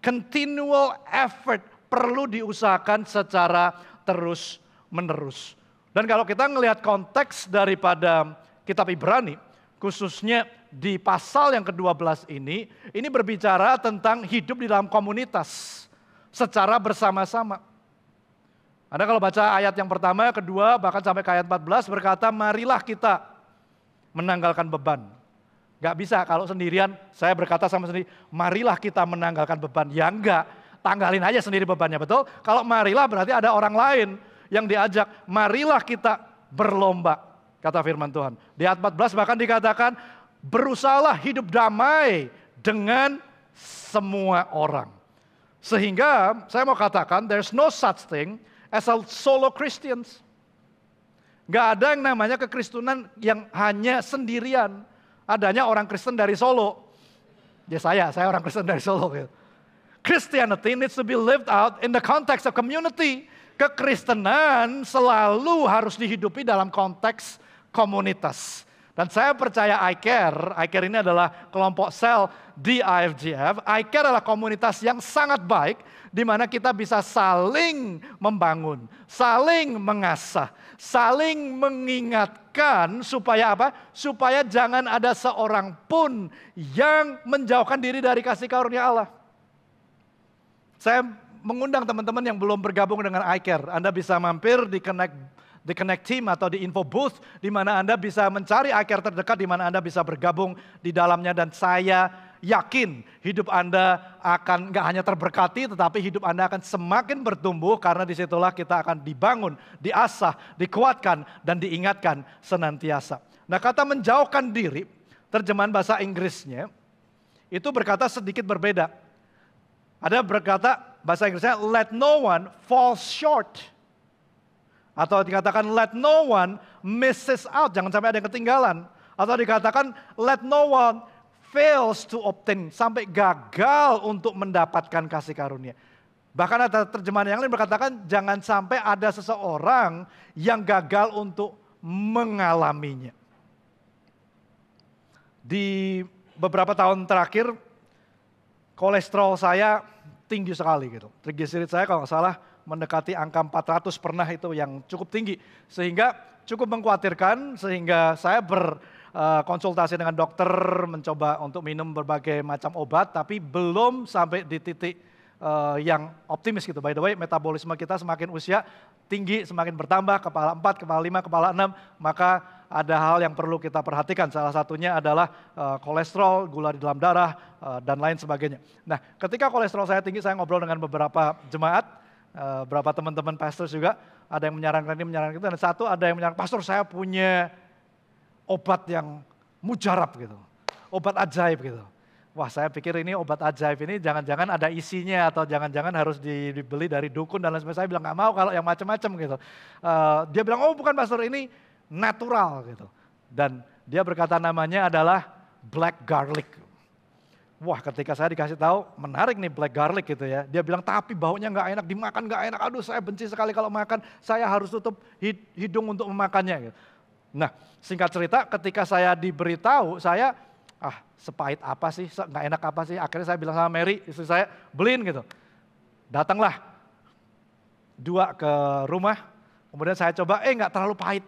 Continual effort perlu diusahakan secara terus-menerus. Dan kalau kita ngelihat konteks daripada kitab Ibrani, khususnya di pasal yang ke-12 ini berbicara tentang hidup di dalam komunitas secara bersama-sama. Anda kalau baca ayat yang pertama, kedua, bahkan sampai ke ayat 14 berkata, marilah kita menanggalkan beban. Gak bisa kalau sendirian, saya berkata sama sendiri, marilah kita menanggalkan beban. Ya enggak, tanggalin aja sendiri bebannya, betul? Kalau marilah berarti ada orang lain yang diajak, marilah kita berlomba, kata firman Tuhan. Di ayat 14 bahkan dikatakan, berusahalah hidup damai dengan semua orang. Sehingga saya mau katakan, there's no such thing as a solo Christians. Gak ada yang namanya kekristenan yang hanya sendirian. Adanya orang Kristen dari Solo. Ya saya orang Kristen dari Solo. Christianity needs to be lived out in the context of community. Kekristenan selalu harus dihidupi dalam konteks komunitas. Dan saya percaya iCare ini adalah kelompok sel di IFGF. iCare adalah komunitas yang sangat baik, di mana kita bisa saling membangun, saling mengasah, saling mengingatkan supaya apa? Supaya jangan ada seorang pun yang menjauhkan diri dari kasih karunia Allah. Saya mengundang teman-teman yang belum bergabung dengan iCare. Anda bisa mampir di Connect Team atau di Info Booth, di mana Anda bisa mencari iCare terdekat, di mana Anda bisa bergabung di dalamnya. Dan saya yakin hidup Anda akan gak hanya terberkati, tetapi hidup Anda akan semakin bertumbuh, karena disitulah kita akan dibangun, diasah, dikuatkan, dan diingatkan senantiasa. Nah, kata menjauhkan diri, terjemahan bahasa Inggrisnya, itu berkata sedikit berbeda. Ada berkata, bahasa Inggrisnya, let no one fall short. Atau dikatakan, let no one misses out. Jangan sampai ada yang ketinggalan. Atau dikatakan, let no one fails to obtain. Sampai gagal untuk mendapatkan kasih karunia. Bahkan ada terjemahan yang lain berkatakan, jangan sampai ada seseorang yang gagal untuk mengalaminya. Di beberapa tahun terakhir, kolesterol saya tinggi sekali gitu. Trigliserid saya kalau nggak salah mendekati angka 400 pernah, itu yang cukup tinggi. Sehingga cukup mengkhawatirkan, sehingga saya berkonsultasi dengan dokter, mencoba untuk minum berbagai macam obat, tapi belum sampai di titik yang optimis gitu. By the way, metabolisme kita semakin usia tinggi, semakin bertambah, kepala 4, kepala 5, kepala 6, maka ada hal yang perlu kita perhatikan. Salah satunya adalah kolesterol, gula di dalam darah, dan lain sebagainya. Nah, ketika kolesterol saya tinggi, saya ngobrol dengan beberapa jemaat, beberapa teman-teman pastor juga, ada yang menyarankan ini, menyarankan itu, dan satu ada yang menyarankan, pastor saya punya obat yang mujarab gitu. Obat ajaib gitu. Wah, saya pikir ini obat ajaib ini jangan-jangan ada isinya atau jangan-jangan harus dibeli dari dukun dan lain sebagainya. Saya bilang nggak mau kalau yang macam-macam gitu. Dia bilang, oh bukan pastor, ini natural gitu. Dan dia berkata namanya adalah black garlic. Wah, ketika saya dikasih tahu, menarik nih black garlic gitu ya. Dia bilang tapi baunya nggak enak, dimakan nggak enak. Aduh, saya benci sekali kalau makan. Saya harus tutup hidung untuk memakannya. Gitu. Nah, singkat cerita, ketika saya diberitahu, saya sepahit apa sih, nggak enak apa sih. Akhirnya saya bilang sama Mary, istri saya, beliin gitu. Datanglah 2 ke rumah, kemudian saya coba, nggak terlalu pahit.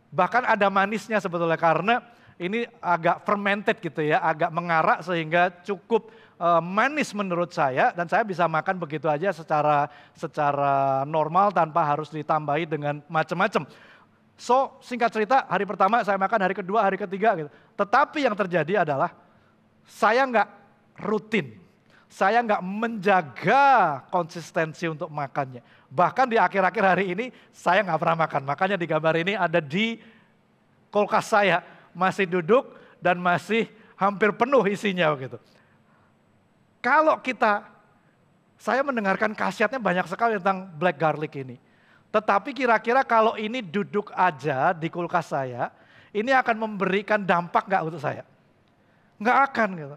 Bahkan ada manisnya sebetulnya karena ini agak fermented gitu ya, agak mengarak sehingga cukup manis menurut saya. Dan saya bisa makan begitu aja secara normal tanpa harus ditambahi dengan macam-macam. So, singkat cerita, hari pertama saya makan, hari kedua, hari ketiga gitu. Tetapi yang terjadi adalah saya nggak rutin, saya nggak menjaga konsistensi untuk makannya. Bahkan di akhir-akhir hari ini saya nggak pernah makan. Makanya di gambar ini ada di kulkas saya, masih duduk dan masih hampir penuh isinya gitu. Kalau saya mendengarkan khasiatnya banyak sekali tentang black garlic ini. Tetapi kira-kira kalau ini duduk aja di kulkas saya, ini akan memberikan dampak nggak untuk saya? Nggak akan gitu.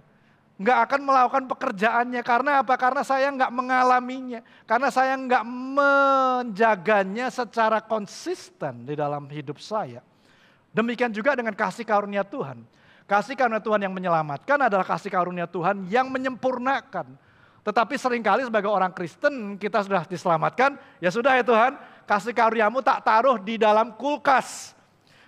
Nggak akan melakukan pekerjaannya. Karena apa? Karena saya nggak mengalaminya. Karena saya nggak menjaganya secara konsisten di dalam hidup saya. Demikian juga dengan kasih karunia Tuhan. Kasih karunia Tuhan yang menyelamatkan adalah kasih karunia Tuhan yang menyempurnakan. Tetapi seringkali sebagai orang Kristen kita sudah diselamatkan, ya sudah ya Tuhan, kasih karuniamu tak taruh di dalam kulkas,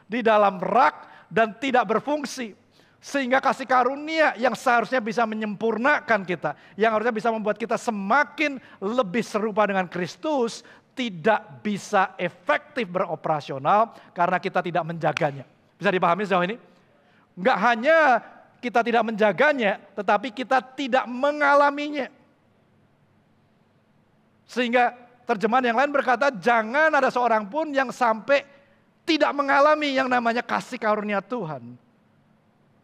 di dalam rak dan tidak berfungsi. Sehingga kasih karunia yang seharusnya bisa menyempurnakan kita, yang harusnya bisa membuat kita semakin lebih serupa dengan Kristus, tidak bisa efektif beroperasional karena kita tidak menjaganya. Bisa dipahami sejauh ini? Enggak hanya kita tidak menjaganya, tetapi kita tidak mengalaminya. Sehingga terjemahan yang lain berkata, jangan ada seorang pun yang sampai tidak mengalami yang namanya kasih karunia Tuhan.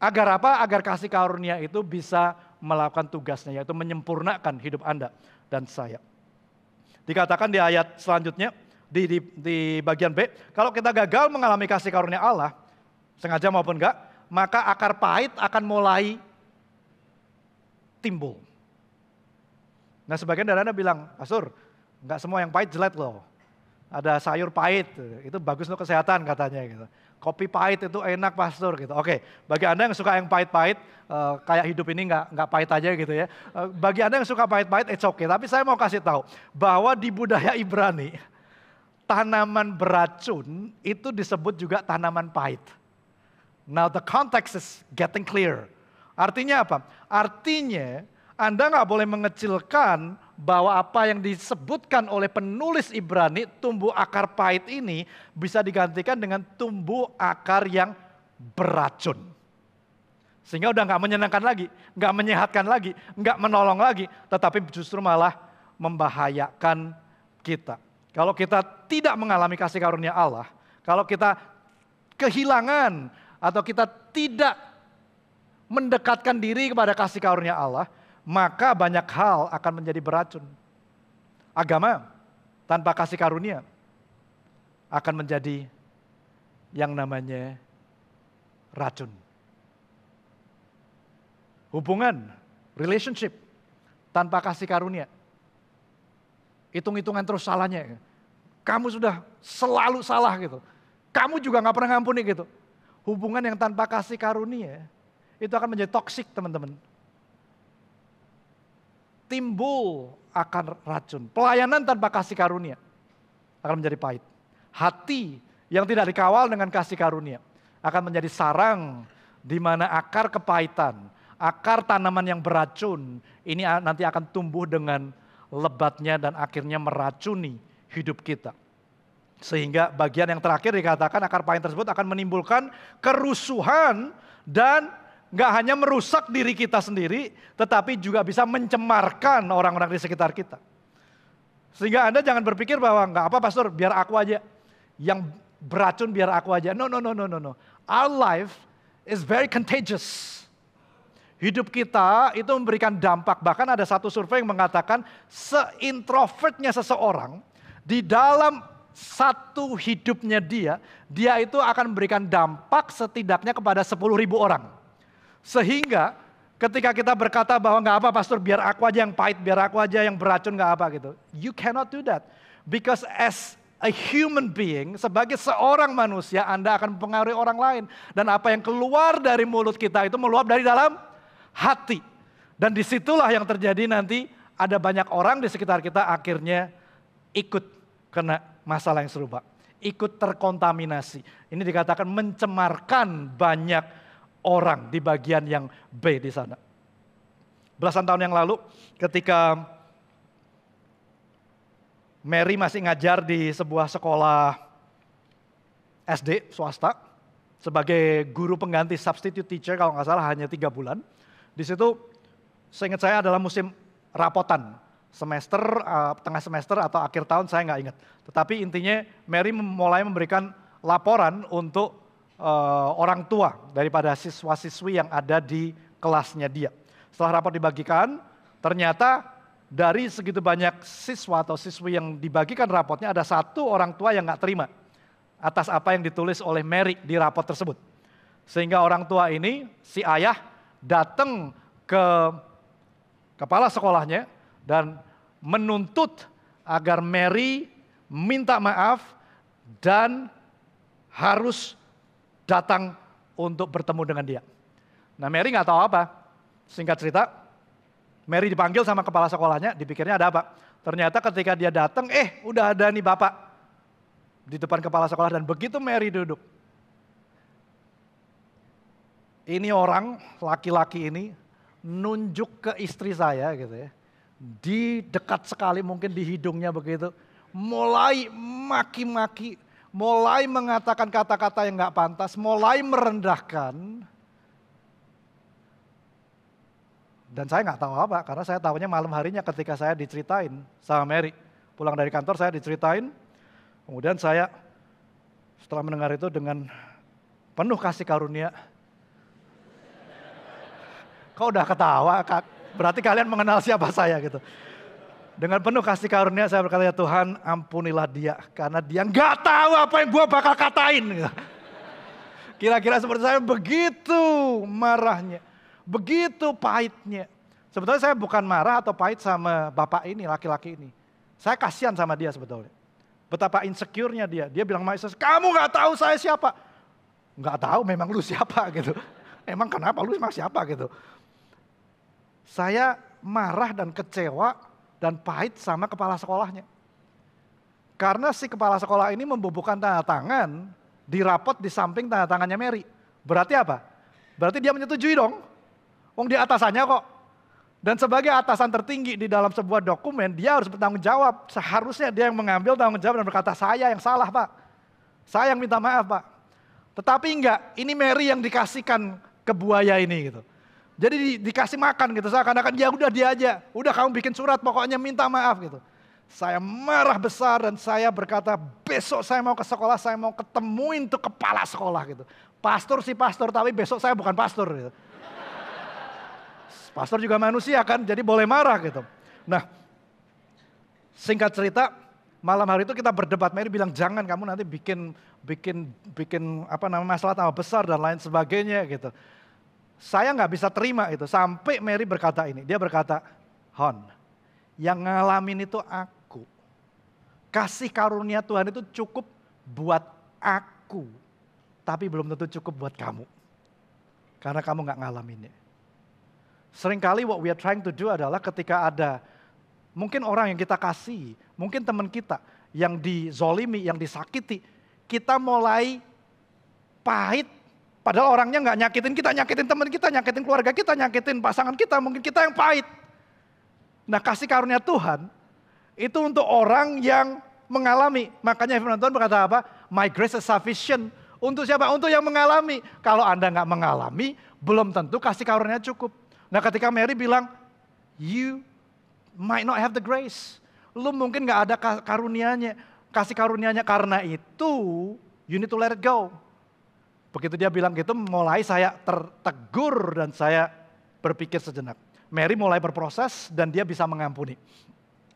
Agar apa? Agar kasih karunia itu bisa melakukan tugasnya, yaitu menyempurnakan hidup Anda dan saya. Dikatakan di ayat selanjutnya, di bagian B, kalau kita gagal mengalami kasih karunia Allah, sengaja maupun enggak, maka akar pahit akan mulai timbul. Nah sebagian dari Anda bilang, Pastor, enggak semua yang pahit jelek loh. Ada sayur pahit, itu bagus untuk kesehatan katanya gitu. Kopi pahit itu enak Pastor gitu. Oke, bagi Anda yang suka yang pahit-pahit, kayak hidup ini enggak pahit aja gitu ya. Bagi Anda yang suka pahit-pahit, it's okay. Tapi saya mau kasih tahu bahwa di budaya Ibrani, tanaman beracun itu disebut juga tanaman pahit. Now the context is getting clear. Artinya apa? Artinya Anda nggak boleh mengecilkan bahwa apa yang disebutkan oleh penulis Ibrani, tumbuh akar pahit ini bisa digantikan dengan tumbuh akar yang beracun. Sehingga udah nggak menyenangkan lagi, nggak menyehatkan lagi, nggak menolong lagi, tetapi justru malah membahayakan kita. Kalau kita tidak mengalami kasih karunia Allah, kalau kita kehilangan atau kita tidak mendekatkan diri kepada kasih karunia Allah, maka banyak hal akan menjadi beracun. Agama tanpa kasih karunia akan menjadi yang namanya racun. Hubungan, relationship tanpa kasih karunia. Hitung-hitungan terus salahnya. Kamu sudah selalu salah gitu. Kamu juga gak pernah ngampuni gitu. Hubungan yang tanpa kasih karunia itu akan menjadi toksik teman-teman. Timbul akan racun. Pelayanan tanpa kasih karunia akan menjadi pahit. Hati yang tidak dikawal dengan kasih karunia akan menjadi sarang di mana akar kepahitan, akar tanaman yang beracun ini nanti akan tumbuh dengan lebatnya dan akhirnya meracuni hidup kita. Sehingga bagian yang terakhir dikatakan akar pahit tersebut akan menimbulkan kerusuhan dan nggak hanya merusak diri kita sendiri, tetapi juga bisa mencemarkan orang-orang di sekitar kita. Sehingga Anda jangan berpikir bahwa nggak apa Pastor, biar aku aja. Yang beracun biar aku aja. No. our life is very contagious. Hidup kita itu memberikan dampak. Bahkan ada satu survei yang mengatakan se-introvertnya seseorang di dalam satu hidupnya dia itu akan memberikan dampak setidaknya kepada 10.000 orang. Sehingga ketika kita berkata bahwa nggak apa pastor, biar aku aja yang pahit, biar aku aja yang beracun, nggak apa gitu. You cannot do that. Because as a human being, sebagai seorang manusia, Anda akan mempengaruhi orang lain. Dan apa yang keluar dari mulut kita itu meluap dari dalam hati. Dan disitulah yang terjadi nanti ada banyak orang di sekitar kita akhirnya ikut kena masalah yang serupa. Ikut terkontaminasi. Ini dikatakan mencemarkan banyak orang di bagian yang B di sana. Belasan tahun yang lalu ketika Mary masih ngajar di sebuah sekolah SD swasta sebagai guru pengganti substitute teacher, kalau nggak salah hanya 3 bulan. Di situ seingat saya adalah musim rapotan. Semester, tengah semester atau akhir tahun saya nggak ingat. Tetapi intinya Mary mulai memberikan laporan untuk orang tua daripada siswa-siswi yang ada di kelasnya dia. Setelah rapor dibagikan, ternyata dari segitu banyak siswa atau siswi yang dibagikan rapotnya, ada satu orang tua yang nggak terima atas apa yang ditulis oleh Mary di rapot tersebut. Sehingga orang tua ini, si ayah, datang ke kepala sekolahnya dan menuntut agar Mary minta maaf dan harus datang untuk bertemu dengan dia. Nah, Mary nggak tahu apa. Singkat cerita, Mary dipanggil sama kepala sekolahnya, dipikirnya ada apa. Ternyata ketika dia datang, udah ada nih bapak di depan kepala sekolah. Dan begitu Mary duduk, ini orang, laki-laki ini, nunjuk ke istri saya gitu ya. Di dekat sekali mungkin di hidungnya begitu. Mulai maki-maki, mulai mengatakan kata-kata yang gak pantas, mulai merendahkan. Dan saya gak tahu apa, karena saya tahunya malam harinya ketika saya diceritain sama Mary. Pulang dari kantor saya diceritain, kemudian saya setelah mendengar itu dengan penuh kasih karunia. Kok udah ketawa, berarti kalian mengenal siapa saya gitu. Dengan penuh kasih karunia saya berkata, ya Tuhan ampunilah dia. Karena dia nggak tahu apa yang gue bakal katain. Gitu. Kira-kira seperti saya, begitu marahnya. Begitu pahitnya. Sebetulnya saya bukan marah atau pahit sama bapak ini, laki-laki ini. Saya kasihan sama dia sebetulnya. Betapa insecure-nya dia. Dia bilang sama Yesus, kamu nggak tahu saya siapa. Nggak tahu memang lu siapa gitu. Emang kenapa lu emang siapa gitu. Saya marah dan kecewa dan pahit sama kepala sekolahnya. Karena si kepala sekolah ini membubuhkan tanda tangan di rapot di samping tanda tangannya Mary. Berarti apa? Berarti dia menyetujui dong. Wong dia atasannya kok. Dan sebagai atasan tertinggi di dalam sebuah dokumen, dia harus bertanggung jawab. Seharusnya dia yang mengambil tanggung jawab dan berkata, saya yang salah Pak. Saya yang minta maaf Pak. Tetapi enggak, ini Mary yang dikasihkan ke buaya ini gitu. Jadi dikasih makan gitu, seakan-akan ya udah dia aja. Udah kamu bikin surat pokoknya minta maaf gitu. Saya marah besar dan saya berkata besok saya mau ke sekolah, saya mau ketemuin tuh kepala sekolah gitu. Pastor sih pastor, tapi besok saya bukan pastor gitu. Pastor juga manusia kan, jadi boleh marah gitu. Nah, singkat cerita, malam hari itu kita berdebat. Mary bilang jangan, kamu nanti bikin apa namanya masalah tambah besar dan lain sebagainya gitu. Saya nggak bisa terima itu. Sampai Mary berkata ini. Dia berkata, Hon, yang ngalamin itu aku. Kasih karunia Tuhan itu cukup buat aku. Tapi belum tentu cukup buat kamu. Karena kamu nggak ngalaminnya. Seringkali what we are trying to do adalah ketika ada mungkin orang yang kita kasih, mungkin teman kita yang dizolimi, yang disakiti. Kita mulai pahit. Padahal orangnya nggak nyakitin kita, nyakitin teman kita, nyakitin keluarga kita, nyakitin pasangan kita, mungkin kita yang pahit. Nah, kasih karunia Tuhan itu untuk orang yang mengalami. Makanya firman Tuhan berkata apa? My grace is sufficient. Untuk siapa? Untuk yang mengalami. Kalau Anda nggak mengalami, belum tentu kasih karunia cukup. Nah, ketika Mary bilang, you might not have the grace. Lu mungkin nggak ada kasih karunianya. Karena itu, you need to let it go. Begitu dia bilang gitu, mulai saya tertegur dan saya berpikir sejenak. Mary mulai berproses dan dia bisa mengampuni.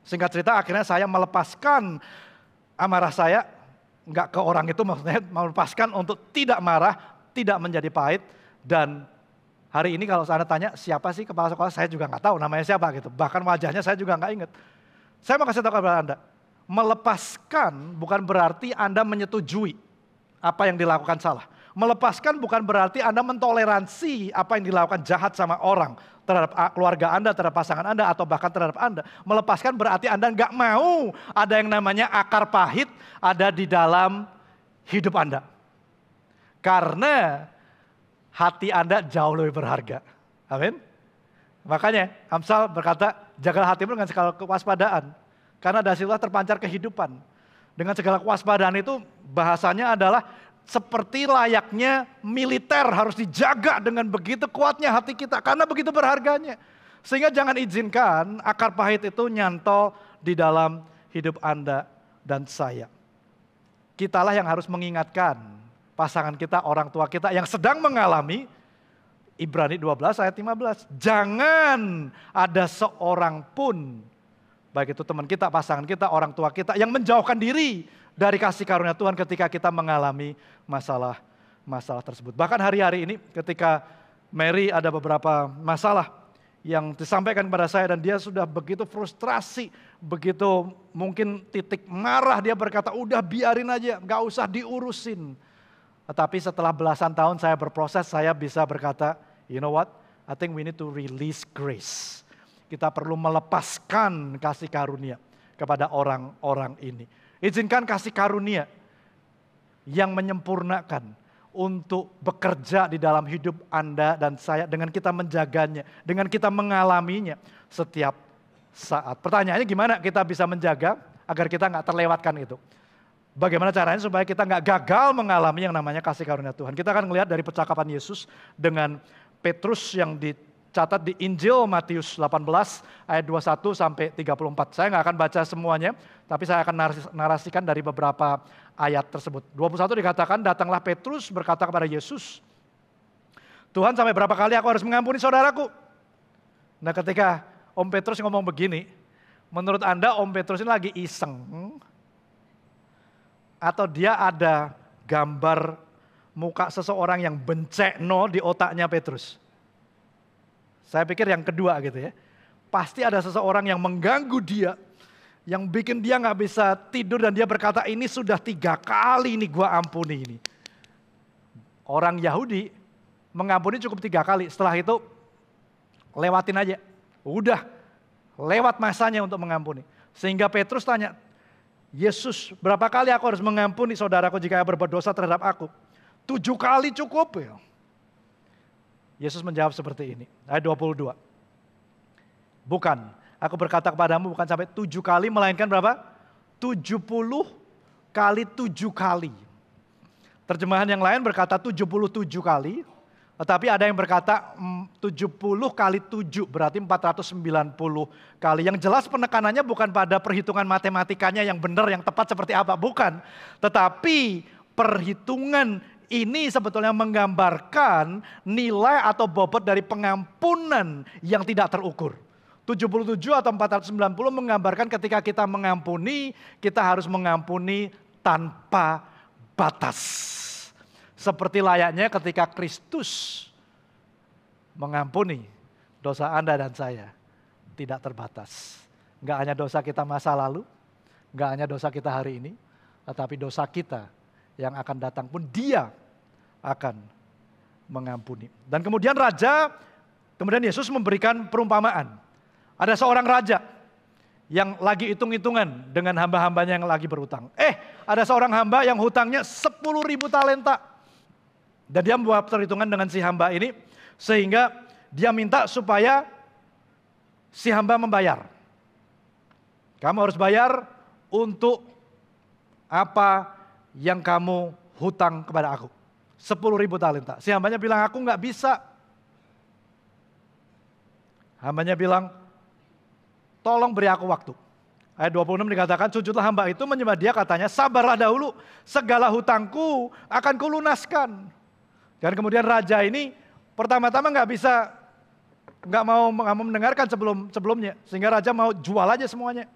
Singkat cerita akhirnya saya melepaskan amarah saya, enggak ke orang itu, maksudnya melepaskan untuk tidak marah, tidak menjadi pahit. Dan hari ini kalau Anda tanya siapa sih kepala sekolah, saya juga nggak tahu namanya siapa gitu. Bahkan wajahnya saya juga nggak ingat. Saya mau kasih tahu kepada Anda, melepaskan bukan berarti Anda menyetujui apa yang dilakukan salah. Melepaskan bukan berarti Anda mentoleransi apa yang dilakukan jahat sama orang, terhadap keluarga Anda, terhadap pasangan Anda, atau bahkan terhadap Anda. Melepaskan berarti Anda nggak mau ada yang namanya akar pahit ada di dalam hidup Anda. Karena hati Anda jauh lebih berharga. Amin. Makanya Amsal berkata, jagalah hatimu dengan segala kewaspadaan. Karena dari situlah terpancar kehidupan. Dengan segala kewaspadaan itu bahasanya adalah seperti layaknya militer harus dijaga dengan begitu kuatnya hati kita. Karena begitu berharganya. Sehingga jangan izinkan akar pahit itu nyantol di dalam hidup Anda dan saya. Kitalah yang harus mengingatkan pasangan kita, orang tua kita yang sedang mengalami Ibrani 12 ayat 15. Jangan ada seorang pun, baik itu teman kita, pasangan kita, orang tua kita yang menjauhkan diri dari kasih karunia Tuhan ketika kita mengalami masalah tersebut. Bahkan hari-hari ini ketika Mary ada beberapa masalah yang disampaikan kepada saya dan dia sudah begitu frustrasi, begitu mungkin titik marah, dia berkata udah biarin aja, gak usah diurusin. Tetapi setelah belasan tahun saya berproses, saya bisa berkata, you know what, I think we need to release grace. Kita perlu melepaskan kasih karunia kepada orang-orang ini. Izinkan kasih karunia yang menyempurnakan untuk bekerja di dalam hidup Anda dan saya dengan kita menjaganya, dengan kita mengalaminya setiap saat. Pertanyaannya gimana kita bisa menjaga agar kita nggak terlewatkan itu? Bagaimana caranya supaya kita nggak gagal mengalami yang namanya kasih karunia Tuhan? Kita akan melihat dari percakapan Yesus dengan Petrus yang dicatat di Injil Matius 18 ayat 21 sampai 34. Saya nggak akan baca semuanya, tapi saya akan narasikan dari beberapa ayat tersebut. 21 dikatakan, datanglah Petrus berkata kepada Yesus, Tuhan sampai berapa kali aku harus mengampuni saudaraku? Nah ketika Om Petrus ngomong begini, menurut Anda Om Petrus ini lagi iseng? Atau dia ada gambar muka seseorang yang bencekno di otaknya Petrus? Saya pikir yang kedua gitu ya. Pasti ada seseorang yang mengganggu dia, yang bikin dia gak bisa tidur dan dia berkata ini sudah 3 kali nih gua ampuni ini. Orang Yahudi mengampuni cukup 3 kali, setelah itu lewatin aja. Udah lewat masanya untuk mengampuni. Sehingga Petrus tanya, Yesus berapa kali aku harus mengampuni saudaraku jika ia berbuat dosa terhadap aku? 7 kali cukup ya. Yesus menjawab seperti ini, ayat 22. Bukan, aku berkata kepadamu bukan sampai 7 kali, melainkan berapa? 70 kali 7 kali. Terjemahan yang lain berkata 77 kali, tetapi ada yang berkata 70 kali 7, berarti 490 kali. Yang jelas penekanannya bukan pada perhitungan matematikanya yang benar, yang tepat seperti apa, bukan. Tetapi perhitungan ini sebetulnya menggambarkan nilai atau bobot dari pengampunan yang tidak terukur. 77 atau 490 menggambarkan ketika kita mengampuni, kita harus mengampuni tanpa batas. Seperti layaknya ketika Kristus mengampuni dosa Anda dan saya, tidak terbatas. Enggak hanya dosa kita masa lalu, enggak hanya dosa kita hari ini, tetapi dosa kita yang akan datang pun Dia akan mengampuni. Dan kemudian Yesus memberikan perumpamaan. Ada seorang raja yang lagi hitung-hitungan dengan hamba-hambanya yang lagi berhutang. Ada seorang hamba yang hutangnya 10.000 talenta. Dan dia membuat perhitungan dengan si hamba ini, sehingga dia minta supaya si hamba membayar. Kamu harus bayar untuk apa yang kamu hutang kepada aku. 10.000 talenta. Si hambanya bilang, aku nggak bisa. Hambanya bilang, tolong beri aku waktu. Ayat 26 dikatakan, sujudlah hamba itu menyembah dia, katanya, sabarlah dahulu, segala hutangku akan kulunaskan. Dan kemudian raja ini pertama-tama nggak mau mendengarkan sebelumnya, sehingga raja mau jual aja semuanya.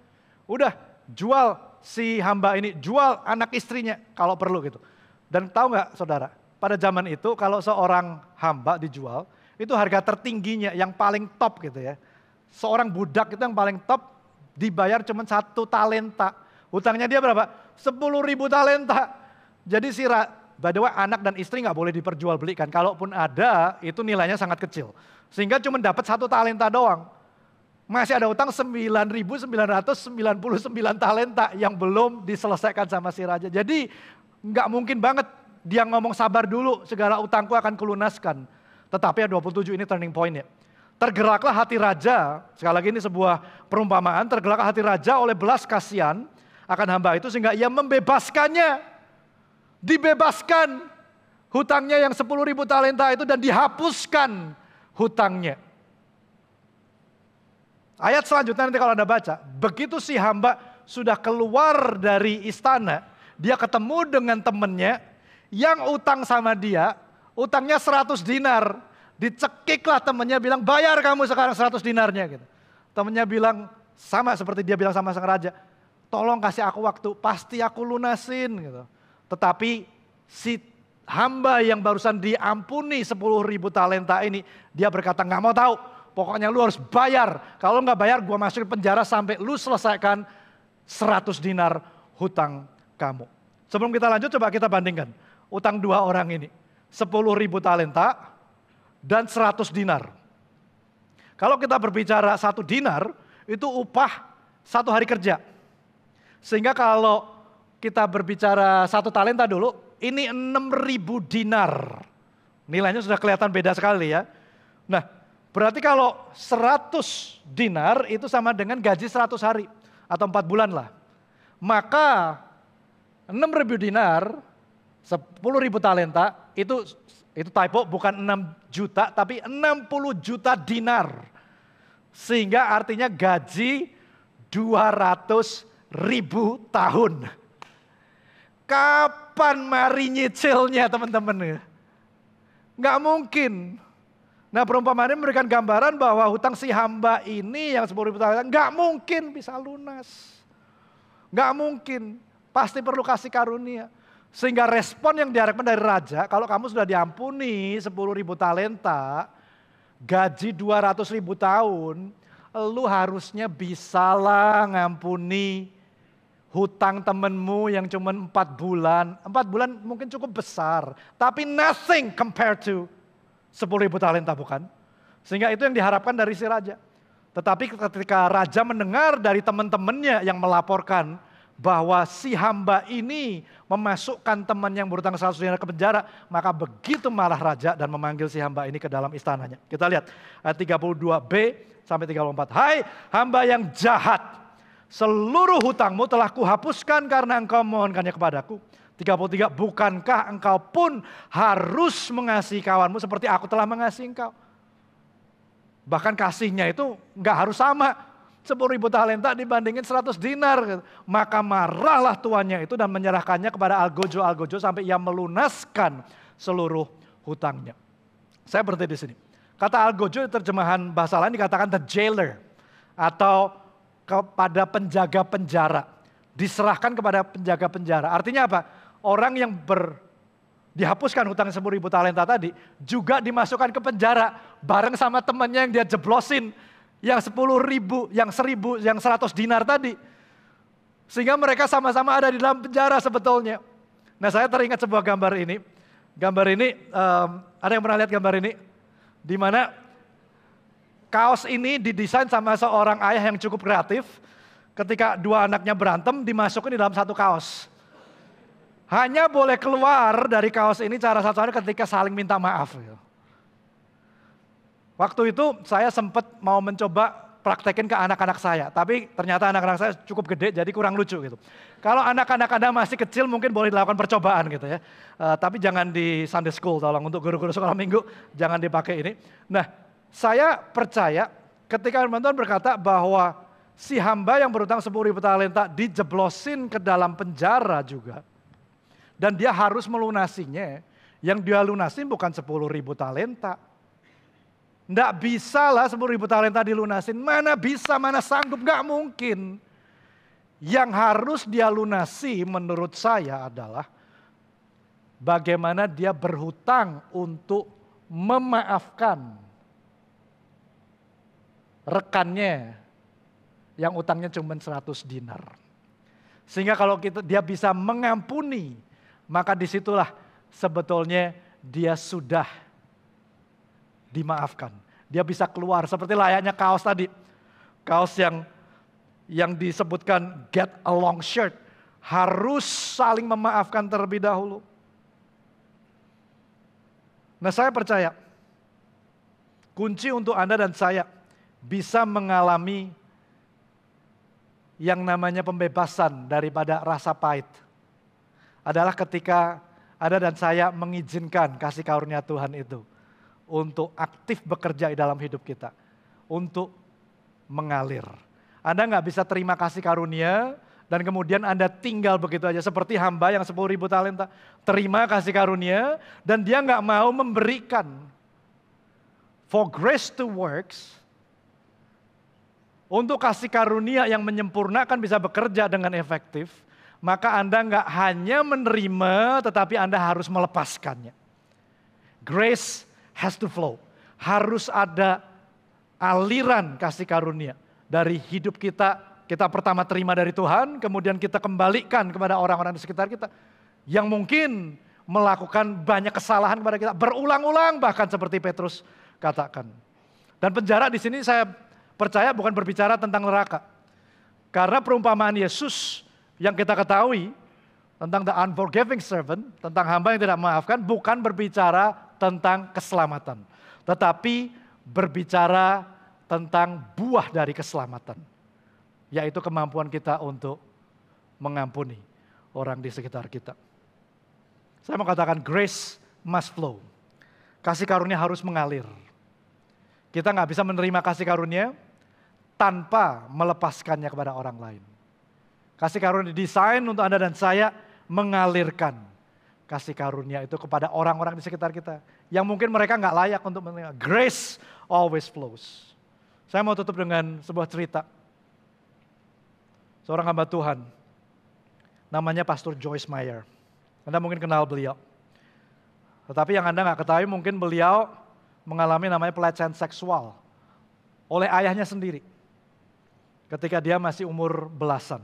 Udah jual si hamba ini, jual anak istrinya kalau perlu gitu. Dan tahu nggak saudara, pada zaman itu kalau seorang hamba dijual, itu harga tertingginya yang paling top gitu ya. Seorang budak itu yang paling top dibayar cuma 1 talenta. Hutangnya dia berapa? 10.000 talenta. Jadi by the way, anak dan istri nggak boleh diperjualbelikan. Kalaupun ada, itu nilainya sangat kecil. Sehingga cuma dapat 1 talenta doang. Masih ada utang 9.999 talenta yang belum diselesaikan sama si raja. Jadi nggak mungkin banget dia ngomong sabar dulu, segala utangku akan kulunaskan. Tetapi ya 27 ini turning point-nya. Tergeraklah hati raja, sekali lagi ini sebuah perumpamaan, tergeraklah hati raja oleh belas kasihan akan hamba itu sehingga ia membebaskannya. Dibebaskan hutangnya yang 10.000 talenta itu dan dihapuskan hutangnya. Ayat selanjutnya nanti kalau Anda baca, begitu si hamba sudah keluar dari istana, dia ketemu dengan temannya yang utang sama dia, utangnya 100 dinar. Dicekiklah temannya bilang, bayar kamu sekarang 100 dinarnya. Gitu. Temannya bilang, sama seperti dia bilang sama sang raja, tolong kasih aku waktu, pasti aku lunasin. Gitu. Tetapi si hamba yang barusan diampuni 10.000 talenta ini, dia berkata, nggak mau tahu, pokoknya lu harus bayar. Kalau nggak bayar, gua masukin penjara sampai lu selesaikan 100 dinar hutang kamu. Sebelum kita lanjut, coba kita bandingkan. Utang 2 orang ini, 10.000 talenta dan 100 dinar. Kalau kita berbicara 1 dinar, itu upah 1 hari kerja. Sehingga kalau kita berbicara 1 talenta dulu, ini 6.000 dinar. Nilainya sudah kelihatan beda sekali ya. Nah, berarti kalau 100 dinar itu sama dengan gaji 100 hari atau 4 bulan lah. Maka 6.000 dinar, 10.000 talenta itu typo, bukan 6 juta tapi 60 juta dinar. Sehingga artinya gaji 200.000 tahun. Kapan mari nyicilnya teman-teman? Nggak mungkin. Nah perumpamaan ini memberikan gambaran bahwa hutang si hamba ini yang 10.000 talenta nggak mungkin bisa lunas. Nggak mungkin, pasti perlu kasih karunia. Sehingga respon yang diharapkan dari raja, kalau kamu sudah diampuni 10.000 talenta, gaji 200.000 tahun, lu harusnya bisalah ngampuni hutang temenmu yang cuma 4 bulan. 4 bulan mungkin cukup besar, tapi nothing compared to 10.000 talenta bukan? Sehingga itu yang diharapkan dari si raja. Tetapi ketika raja mendengar dari teman-temannya yang melaporkan bahwa si hamba ini memasukkan teman yang berhutang 100 dinar ke penjara, maka begitu marah raja dan memanggil si hamba ini ke dalam istananya. Kita lihat ayat 32b sampai 34. Hai hamba yang jahat, seluruh hutangmu telah kuhapuskan karena engkau memohonkannya kepadaku. 33, bukankah engkau pun harus mengasihi kawanmu seperti aku telah mengasihi engkau? Bahkan kasihnya itu nggak harus sama. 10.000 talenta dibandingin 100 dinar. Maka marahlah tuannya itu dan menyerahkannya kepada algojo sampai ia melunaskan seluruh hutangnya. Saya berhenti di sini. Kata algojo di terjemahan bahasa lain dikatakan the jailer. Atau kepada penjaga penjara. Diserahkan kepada penjaga penjara. Artinya apa? Orang yang dihapuskan hutang 10.000 talenta tadi juga dimasukkan ke penjara bareng sama temannya yang dia jeblosin. Yang 10.000, yang 1.000, yang 100 dinar tadi. Sehingga mereka sama-sama ada di dalam penjara sebetulnya. Nah saya teringat sebuah gambar ini. Gambar ini, ada yang pernah lihat gambar ini? Di mana kaos ini didesain sama seorang ayah yang cukup kreatif. Ketika 2 anaknya berantem, dimasukin di dalam 1 kaos. Hanya boleh keluar dari kaos ini cara satu-satunya ketika saling minta maaf. Waktu itu saya sempat mau mencoba praktekin ke anak-anak saya. Tapi ternyata anak-anak saya cukup gede jadi kurang lucu gitu. Kalau anak-anak Anda masih kecil mungkin boleh dilakukan percobaan gitu ya. Tapi jangan di Sunday School, tolong untuk guru-guru sekolah minggu jangan dipakai ini. Nah saya percaya ketika teman-teman berkata bahwa si hamba yang berhutang 10.000 talenta dijeblosin ke dalam penjara juga. Dan dia harus melunasinya. Yang dia lunasin bukan 10.000 talenta. Nggak bisa lah 10.000 talenta dilunasin. Mana bisa, mana sanggup, nggak mungkin. Yang harus dia lunasi menurut saya adalah bagaimana dia berhutang untuk memaafkan rekannya yang utangnya cuma 100 dinar. Sehingga kalau dia bisa mengampuni, maka disitulah sebetulnya dia sudah dimaafkan. Dia bisa keluar seperti layaknya kaos tadi. Kaos yang disebutkan get along shirt. Harus saling memaafkan terlebih dahulu. Nah, saya percaya kunci untuk Anda dan saya bisa mengalami yang namanya pembebasan daripada rasa pahit adalah ketika Anda dan saya mengizinkan kasih karunia Tuhan itu untuk aktif bekerja di dalam hidup kita, untuk mengalir. Anda nggak bisa terima kasih karunia dan kemudian Anda tinggal begitu aja seperti hamba yang 10.000 talenta, terima kasih karunia dan dia nggak mau memberikan. For grace to works, untuk kasih karunia yang menyempurnakan bisa bekerja dengan efektif, maka Anda nggak hanya menerima, tetapi Anda harus melepaskannya. Grace has to flow. Harus ada aliran kasih karunia dari hidup kita. Kita pertama terima dari Tuhan, kemudian kita kembalikan kepada orang-orang di sekitar kita yang mungkin melakukan banyak kesalahan kepada kita, berulang-ulang bahkan seperti Petrus katakan. Dan penjara di sini saya percaya bukan berbicara tentang neraka. Karena perumpamaan Yesus yang kita ketahui tentang the unforgiving servant, tentang hamba yang tidak memaafkan, bukan berbicara tentang keselamatan. Tetapi berbicara tentang buah dari keselamatan. Yaitu kemampuan kita untuk mengampuni orang di sekitar kita. Saya mau katakan grace must flow. Kasih karunia harus mengalir. Kita nggak bisa menerima kasih karunia tanpa melepaskannya kepada orang lain. Kasih karunia didesain untuk Anda dan saya mengalirkan kasih karunia itu kepada orang-orang di sekitar kita. Yang mungkin mereka nggak layak untuk menerima. Grace always flows. Saya mau tutup dengan sebuah cerita. Seorang hamba Tuhan, namanya Pastor Joyce Meyer. Anda mungkin kenal beliau. Tetapi yang Anda nggak ketahui mungkin beliau mengalami namanya pelecehan seksual oleh ayahnya sendiri. Ketika dia masih umur belasan.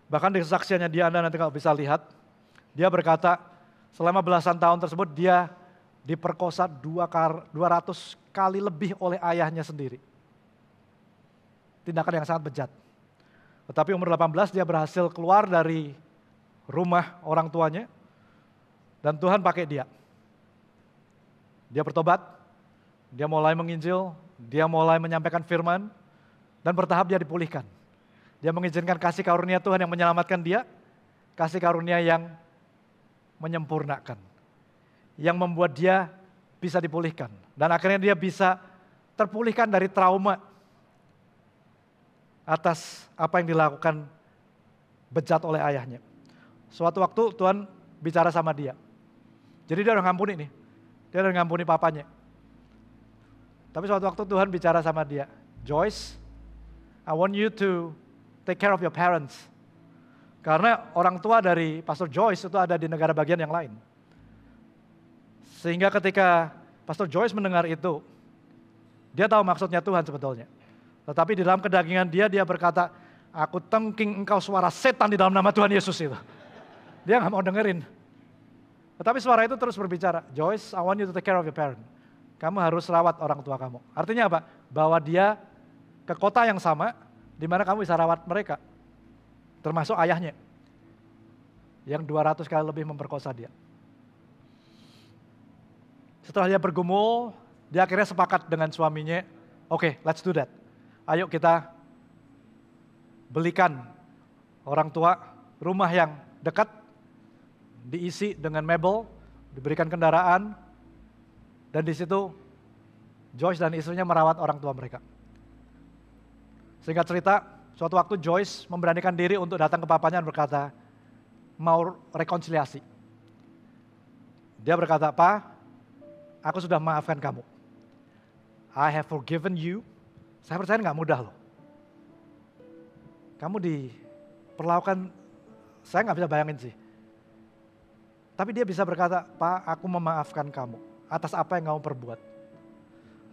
Bahkan di kesaksiannya dia, Anda nanti kalau bisa lihat, dia berkata selama belasan tahun tersebut dia diperkosa 200 kali lebih oleh ayahnya sendiri. Tindakan yang sangat bejat. Tetapi umur 18 dia berhasil keluar dari rumah orang tuanya dan Tuhan pakai dia. Dia bertobat, dia mulai menginjil, dia mulai menyampaikan firman, dan bertahap dia dipulihkan. Dia mengizinkan kasih karunia Tuhan yang menyelamatkan dia, kasih karunia yang menyempurnakan. Yang membuat dia bisa dipulihkan. Dan akhirnya dia bisa terpulihkan dari trauma atas apa yang dilakukan bejat oleh ayahnya. Suatu waktu Tuhan bicara sama dia. Jadi dia udah ngampuni nih. Dia udah ngampuni papanya. Tapi suatu waktu Tuhan bicara sama dia. Joyce, I want you to take care of your parents. Karena orang tua dari Pastor Joyce itu ada di negara bagian yang lain. Sehingga ketika Pastor Joyce mendengar itu, dia tahu maksudnya Tuhan sebetulnya. Tetapi di dalam kedagingan dia berkata, aku tengking engkau suara setan di dalam nama Tuhan Yesus itu. Dia gak mau dengerin. Tetapi suara itu terus berbicara, Joyce, I want you to take care of your parent. Kamu harus rawat orang tua kamu. Artinya apa? Bawa dia ke kota yang sama, di mana kamu bisa rawat mereka. Termasuk ayahnya. Yang 200 kali lebih memperkosa dia. Setelah dia bergumul, dia akhirnya sepakat dengan suaminya, oke, let's do that. Ayo kita belikan orang tua rumah yang dekat, diisi dengan mebel, diberikan kendaraan, dan di situ Joyce dan istrinya merawat orang tua mereka. Singkat cerita, suatu waktu Joyce memberanikan diri untuk datang ke papanya dan berkata, mau rekonsiliasi. Dia berkata, "Pa, aku sudah maafkan kamu. I have forgiven you." Saya percaya nggak mudah loh. Kamu diperlakukan, saya nggak bisa bayangin sih. Tapi dia bisa berkata, "Pa, aku memaafkan kamu atas apa yang kamu perbuat."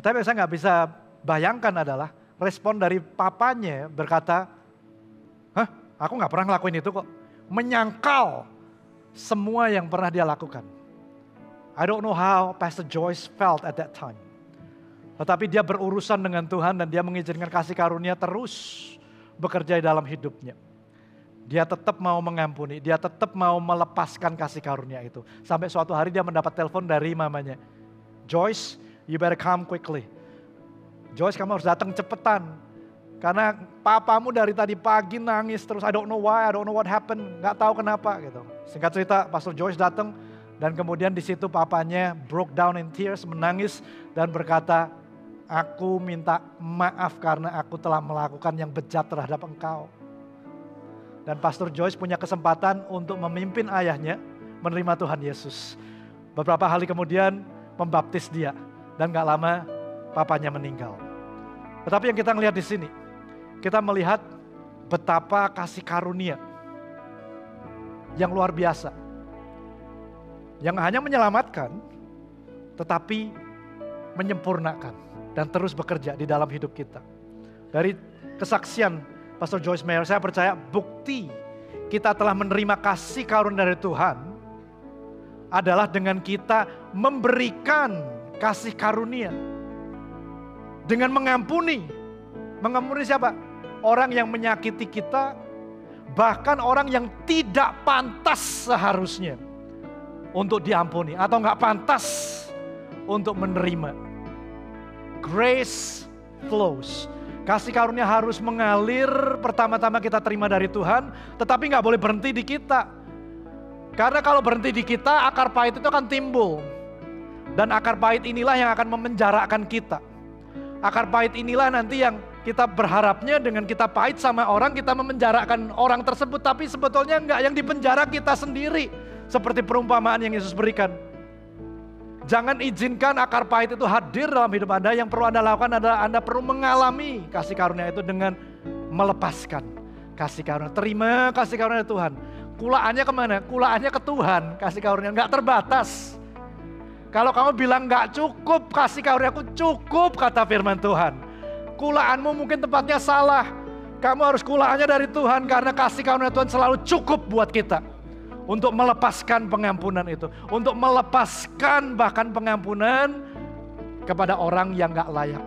Tapi saya nggak bisa bayangkan adalah respon dari papanya berkata, "Hah, aku nggak pernah ngelakuin itu kok." Menyangkal semua yang pernah dia lakukan. I don't know how Pastor Joyce felt at that time. Tetapi dia berurusan dengan Tuhan dan dia mengizinkan kasih karunia terus bekerja di dalam hidupnya. Dia tetap mau mengampuni, dia tetap mau melepaskan kasih karunia itu. Sampai suatu hari dia mendapat telepon dari mamanya. "Joyce, you better come quickly. Joyce, kamu harus datang cepetan. Karena papamu dari tadi pagi nangis terus, I don't know why, I don't know what happened, nggak tahu kenapa gitu." Singkat cerita, Pastor Joyce datang dan kemudian di situ papanya broke down in tears, menangis dan berkata, "Aku minta maaf karena aku telah melakukan yang bejat terhadap engkau." Dan Pastor Joyce punya kesempatan untuk memimpin ayahnya menerima Tuhan Yesus. Beberapa hari kemudian membaptis dia dan gak lama papanya meninggal. Tetapi yang kita lihat di sini, kita melihat betapa kasih karunia yang luar biasa. Yang hanya menyelamatkan, tetapi menyempurnakan dan terus bekerja di dalam hidup kita. Dari kesaksian Pastor Joyce Meyer, saya percaya bukti kita telah menerima kasih karunia dari Tuhan adalah dengan kita memberikan kasih karunia. Dengan mengampuni. Mengampuni siapa? Orang yang menyakiti kita, bahkan orang yang tidak pantas seharusnya untuk diampuni atau nggak pantas untuk menerima. Grace flows. Kasih karunia harus mengalir, pertama-tama kita terima dari Tuhan, tetapi nggak boleh berhenti di kita. Karena kalau berhenti di kita, akar pahit itu akan timbul. Dan akar pahit inilah yang akan memenjarakan kita. Akar pahit inilah nanti yang kita berharapnya dengan kita pahit sama orang, kita memenjarakan orang tersebut. Tapi sebetulnya enggak, yang dipenjara kita sendiri. Seperti perumpamaan yang Yesus berikan. Jangan izinkan akar pahit itu hadir dalam hidup Anda. Yang perlu Anda lakukan adalah Anda perlu mengalami kasih karunia itu dengan melepaskan kasih karunia. Terima kasih karunia Tuhan. Kulaannya kemana? Kulaannya ke Tuhan. Kasih karunia enggak terbatas. Kalau kamu bilang enggak cukup, kasih karuniaku cukup, kata firman Tuhan. Kulaanmu mungkin tempatnya salah. Kamu harus kulaannya dari Tuhan karena kasih karunia Tuhan selalu cukup buat kita. Untuk melepaskan pengampunan itu. Untuk melepaskan bahkan pengampunan kepada orang yang gak layak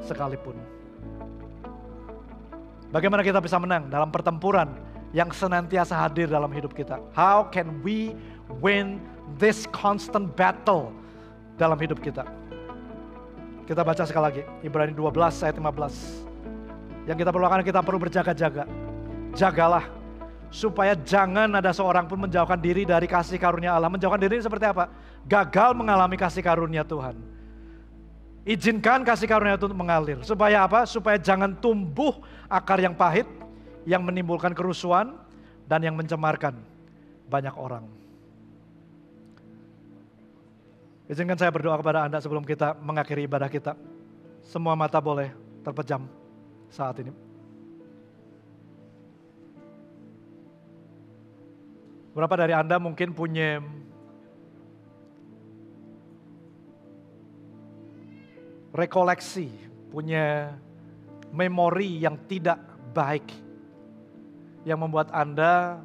sekalipun. Bagaimana kita bisa menang dalam pertempuran yang senantiasa hadir dalam hidup kita? How can we win this constant battle dalam hidup kita? Kita baca sekali lagi, Ibrani 12 ayat 15. Yang kita perlu lakukan, kita perlu berjaga-jaga. Jagalah supaya jangan ada seorang pun menjauhkan diri dari kasih karunia Allah. Menjauhkan diri seperti apa? Gagal mengalami kasih karunia Tuhan. Izinkan kasih karunia itu mengalir. Supaya apa? Supaya jangan tumbuh akar yang pahit, yang menimbulkan kerusuhan, dan yang mencemarkan banyak orang. Izinkan saya berdoa kepada Anda sebelum kita mengakhiri ibadah kita. Semua mata boleh terpejam saat ini. Berapa dari Anda mungkin punya rekoleksi, punya memori yang tidak baik, yang membuat Anda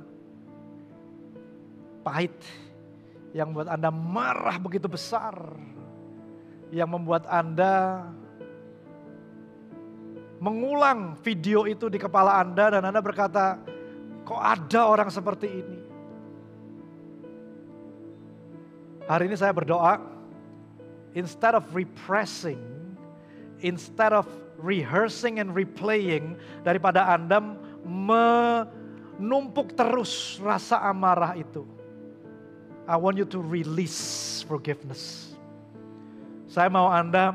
pahit, yang membuat Anda marah begitu besar, yang membuat Anda mengulang video itu di kepala Anda dan Anda berkata, kok ada orang seperti ini? Hari ini saya berdoa, instead of repressing, instead of rehearsing and replaying, daripada Anda menumpuk terus rasa amarah itu, I want you to release forgiveness. Saya mau Anda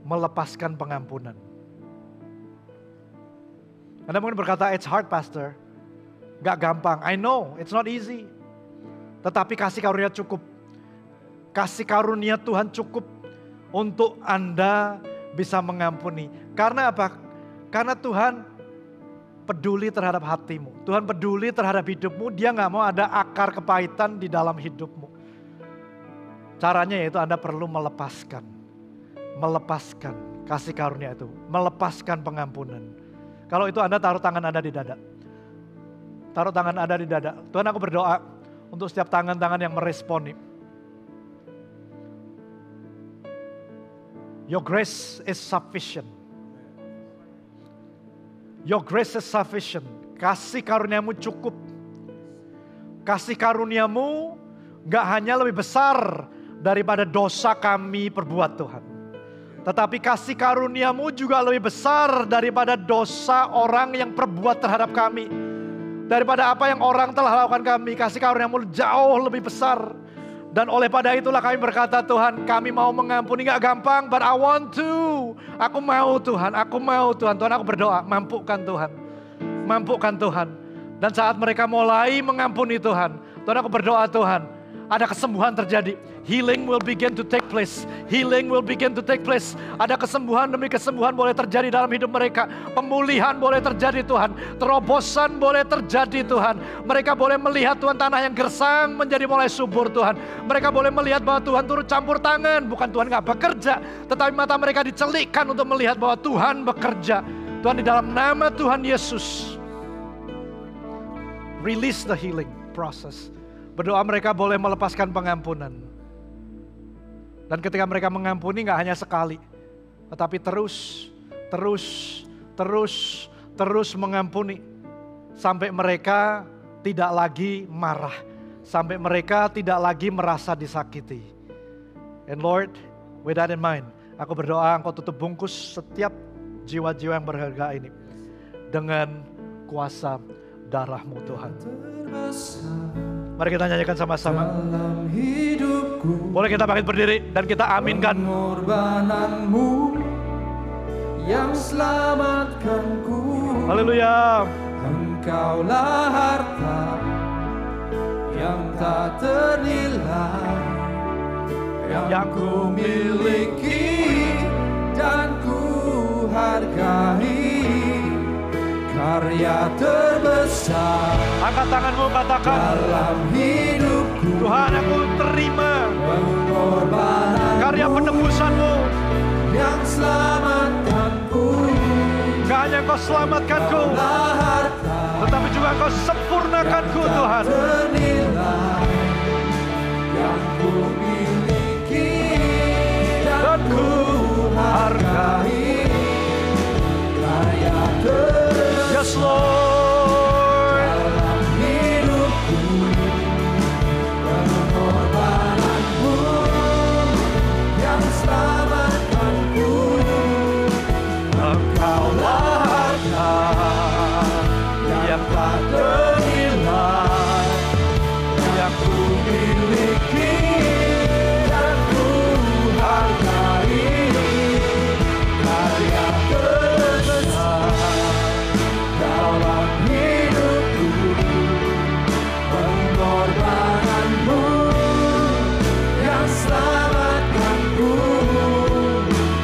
melepaskan pengampunan. Anda mungkin berkata, it's hard pastor. Gak gampang. I know, it's not easy. Tetapi kasih karunia cukup. Kasih karunia Tuhan cukup untuk Anda bisa mengampuni. Karena apa? Karena Tuhan peduli terhadap hatimu. Tuhan peduli terhadap hidupmu. Dia gak mau ada akar kepahitan di dalam hidupmu. Caranya yaitu Anda perlu melepaskan. Melepaskan kasih karunia itu. Melepaskan pengampunan. Kalau itu Anda taruh tangan Anda di dada. Taruh tangan Anda di dada. Tuhan, aku berdoa untuk setiap tangan-tangan yang meresponi. Your grace is sufficient. Your grace is sufficient. Kasih karuniamu cukup. Kasih karuniamu gak hanya lebih besar daripada dosa kami perbuat Tuhan. Tetapi kasih karuniamu juga lebih besar daripada dosa orang yang perbuat terhadap kami. Daripada apa yang orang telah lakukan kami. Kasih karuniamu jauh lebih besar. Dan oleh pada itulah kami berkata, Tuhan, kami mau mengampuni, gak gampang, but I want to. Aku mau Tuhan, aku mau Tuhan. Tuhan, aku berdoa, mampukan Tuhan. Mampukan Tuhan. Dan saat mereka mulai mengampuni Tuhan, Tuhan, aku berdoa Tuhan, ada kesembuhan terjadi. Healing will begin to take place. Healing will begin to take place. Ada kesembuhan demi kesembuhan boleh terjadi dalam hidup mereka. Pemulihan boleh terjadi Tuhan. Terobosan boleh terjadi Tuhan. Mereka boleh melihat Tuhan tanah yang gersang menjadi mulai subur Tuhan. Mereka boleh melihat bahwa Tuhan turut campur tangan. Bukan Tuhan gak bekerja. Tetapi mata mereka dicelikkan untuk melihat bahwa Tuhan bekerja. Tuhan, di dalam nama Tuhan Yesus, release the healing process. Berdoa mereka boleh melepaskan pengampunan. Dan ketika mereka mengampuni gak hanya sekali. Tetapi terus mengampuni. Sampai mereka tidak lagi marah. Sampai mereka tidak lagi merasa disakiti. And Lord, with that in mind, aku berdoa Engkau tutup bungkus setiap jiwa-jiwa yang berharga ini. Dengan kuasa darah-Mu Tuhan. Mari kita nyanyikan sama-sama. Boleh kita bangkit berdiri dan kita aminkan. Pengorbananmu yang selamatkanku. Haleluya. Engkaulah harta yang tak ternilai, yang ku miliki dan ku hargai. Karya terbesar, angkat tanganmu, katakan dalam hidupku. Tuhan, aku terima pengorbanan karya penebusan-Mu yang selamatkanku. Gak hanya Engkau selamatkanku, tetapi juga Engkau sempurnakanku Tuhan. Ternilai, yang ku miliki dan ku hargai. Karya Yes, Lord. dalam hidupku, pengorbananmu yang selamatkanku. Engkaulah harta yang tak ternilai, yang ku miliki dan ku hargai. Karya terbesar dalam hidupku, pengorbananmu yang selamatkanku.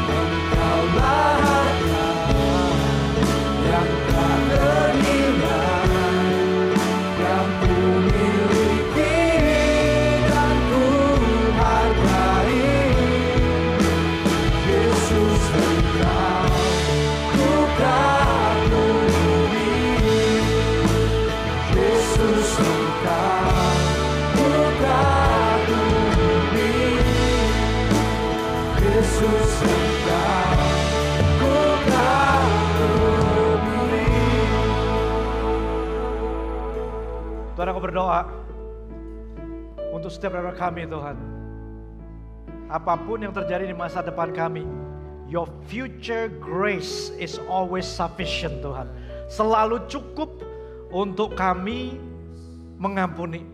Engkaulah harta yang tak ternilai, yang ku miliki dan ku hargai. Yesus, Engkau ku kagumi. Yesus, Engkau ku kagumi. Yesus, Engkau ku kagumi. Tuhan, aku berdoa untuk setiap rekan kami Tuhan. Apapun yang terjadi di masa depan kami, Your future grace is always sufficient Tuhan. Selalu cukup untuk kami mengampuni.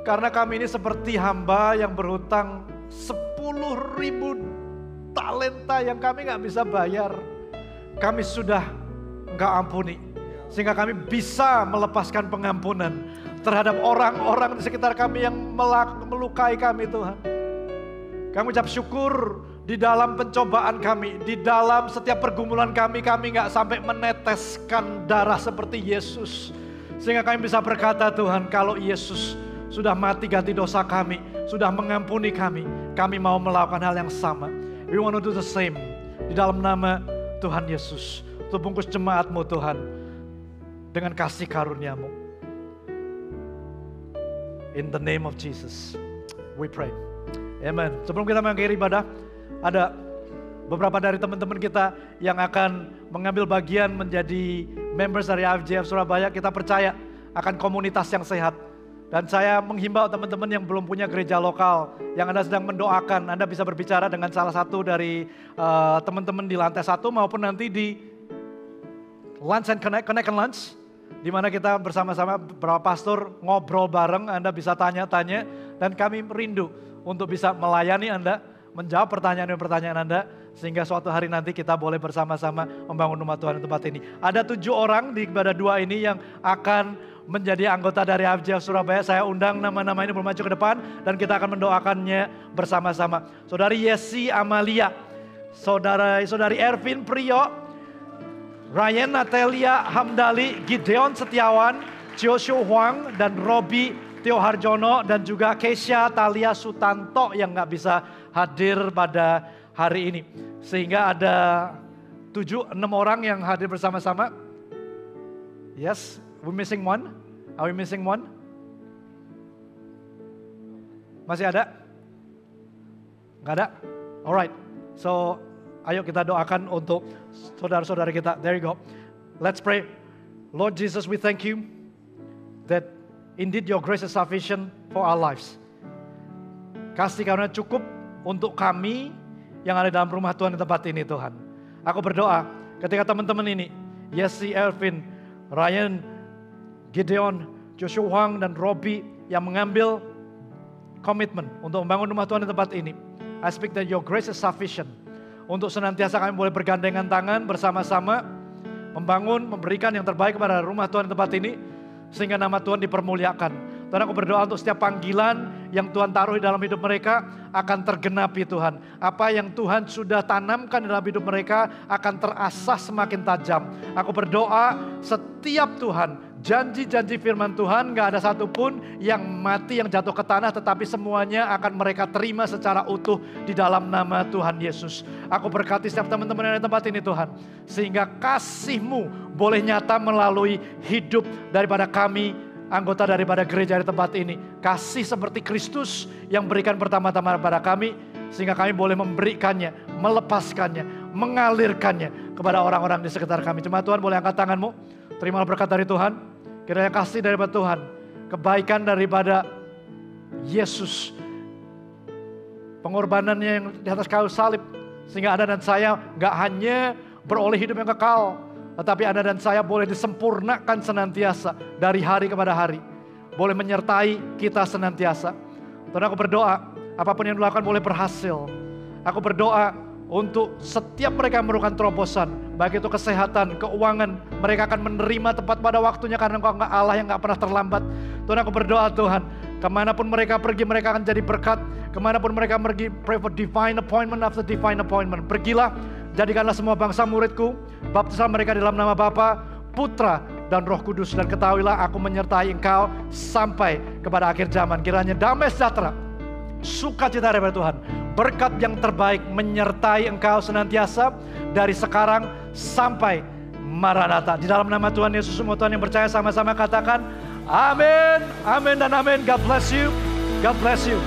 Karena kami ini seperti hamba yang berhutang 10.000 talenta yang kami gak bisa bayar. Kami sudah Engkau ampuni. Sehingga kami bisa melepaskan pengampunan terhadap orang-orang di sekitar kami yang melukai kami Tuhan. Kami ucap syukur di dalam pencobaan kami, di dalam setiap pergumulan kami gak sampai meneteskan darah seperti Yesus. Sehingga kami bisa berkata Tuhan, kalau Yesus sudah mati ganti dosa kami, sudah mengampuni kami mau melakukan hal yang sama. We want to do the same. Di dalam nama Tuhan Yesus, untuk bungkus jemaat-Mu Tuhan, dengan kasih karunia-Mu. In the name of Jesus, we pray. Amen. Sebelum kita mengakhiri ibadah, ada beberapa dari teman-teman kita yang akan mengambil bagian menjadi members dari IFJF Surabaya. Kita percaya akan komunitas yang sehat. Dan saya menghimbau teman-teman yang belum punya gereja lokal, yang Anda sedang mendoakan, Anda bisa berbicara dengan salah satu dari teman-teman di lantai 1 maupun nanti di Lunch and Connect and Lunch, di mana kita bersama-sama beberapa pastor ngobrol bareng. Anda bisa tanya-tanya dan kami rindu untuk bisa melayani Anda, menjawab pertanyaan-pertanyaan Anda, sehingga suatu hari nanti kita boleh bersama-sama membangun rumah Tuhan di tempat ini. Ada 7 orang di ibadah 2 ini yang akan menjadi anggota dari IFJF Surabaya. Saya undang nama-nama ini maju ke depan dan kita akan mendoakannya bersama-sama. Saudari Yesi Amalia, Saudari Ervin Priyo, Ryan Natalia Hamdali, Gideon Setiawan, Joshua Huang, dan Robi Tio Harjono, dan juga Keisha Talia Sutanto yang gak bisa hadir pada hari ini. Sehingga ada 6 orang yang hadir bersama-sama. Yes, we missing one? Are we missing one? Masih ada? Gak ada? Alright, so ayo kita doakan untuk saudara-saudara kita. There you go. Let's pray. Lord Jesus, we thank you that indeed your grace is sufficient for our lives. Kasih karunia cukup untuk kami yang ada dalam rumah Tuhan di tempat ini Tuhan. Aku berdoa ketika teman-teman ini, Yesi, Elvin, Ryan, Gideon, Joshua Huang, dan Robi yang mengambil komitmen untuk membangun rumah Tuhan di tempat ini. I speak that your grace is sufficient. Untuk senantiasa kami boleh bergandengan tangan bersama-sama, membangun, memberikan yang terbaik kepada rumah Tuhan di tempat ini, sehingga nama Tuhan dipermuliakan. Tuhan, aku berdoa untuk setiap panggilan yang Tuhan taruh di dalam hidup mereka akan tergenapi Tuhan. Apa yang Tuhan sudah tanamkan di dalam hidup mereka akan terasah semakin tajam. Aku berdoa setiap Tuhan, janji-janji firman Tuhan gak ada satupun yang mati, yang jatuh ke tanah, tetapi semuanya akan mereka terima secara utuh di dalam nama Tuhan Yesus. Aku berkati setiap teman-teman yang ada di tempat ini Tuhan, sehingga kasih-Mu boleh nyata melalui hidup daripada kami, anggota daripada gereja di tempat ini. Kasih seperti Kristus yang berikan pertama-tama kepada kami, sehingga kami boleh memberikannya, melepaskannya, mengalirkannya kepada orang-orang di sekitar kami. Cuma Tuhan boleh angkat tanganmu, terimalah berkat dari Tuhan. Kiranya kasih daripada Tuhan, kebaikan daripada Yesus, pengorbanannya yang di atas kayu salib, sehingga Anda dan saya gak hanya beroleh hidup yang kekal, tetapi Anda dan saya boleh disempurnakan senantiasa dari hari kepada hari, boleh menyertai kita senantiasa. Tuhan, aku berdoa apapun yang dilakukan boleh berhasil. Aku berdoa untuk setiap mereka yang memerlukan terobosan, baik itu kesehatan, keuangan, mereka akan menerima tepat pada waktunya karena Engkau Allah yang gak pernah terlambat. Tuhan, aku berdoa Tuhan, kemanapun mereka pergi mereka akan jadi berkat. Kemanapun mereka pergi, pray for divine appointment after divine appointment. Pergilah, jadikanlah semua bangsa muridku, baptislah mereka dalam nama Bapa, Putra, dan Roh Kudus. Dan ketahuilah aku menyertai engkau sampai kepada akhir zaman. Kiranya damai sejahtera, sukacita daripada Tuhan, berkat yang terbaik menyertai engkau senantiasa dari sekarang sampai Maranatha. Di dalam nama Tuhan Yesus, semua Tuhan yang percaya sama-sama katakan amin, amin dan amin. God bless you, God bless you.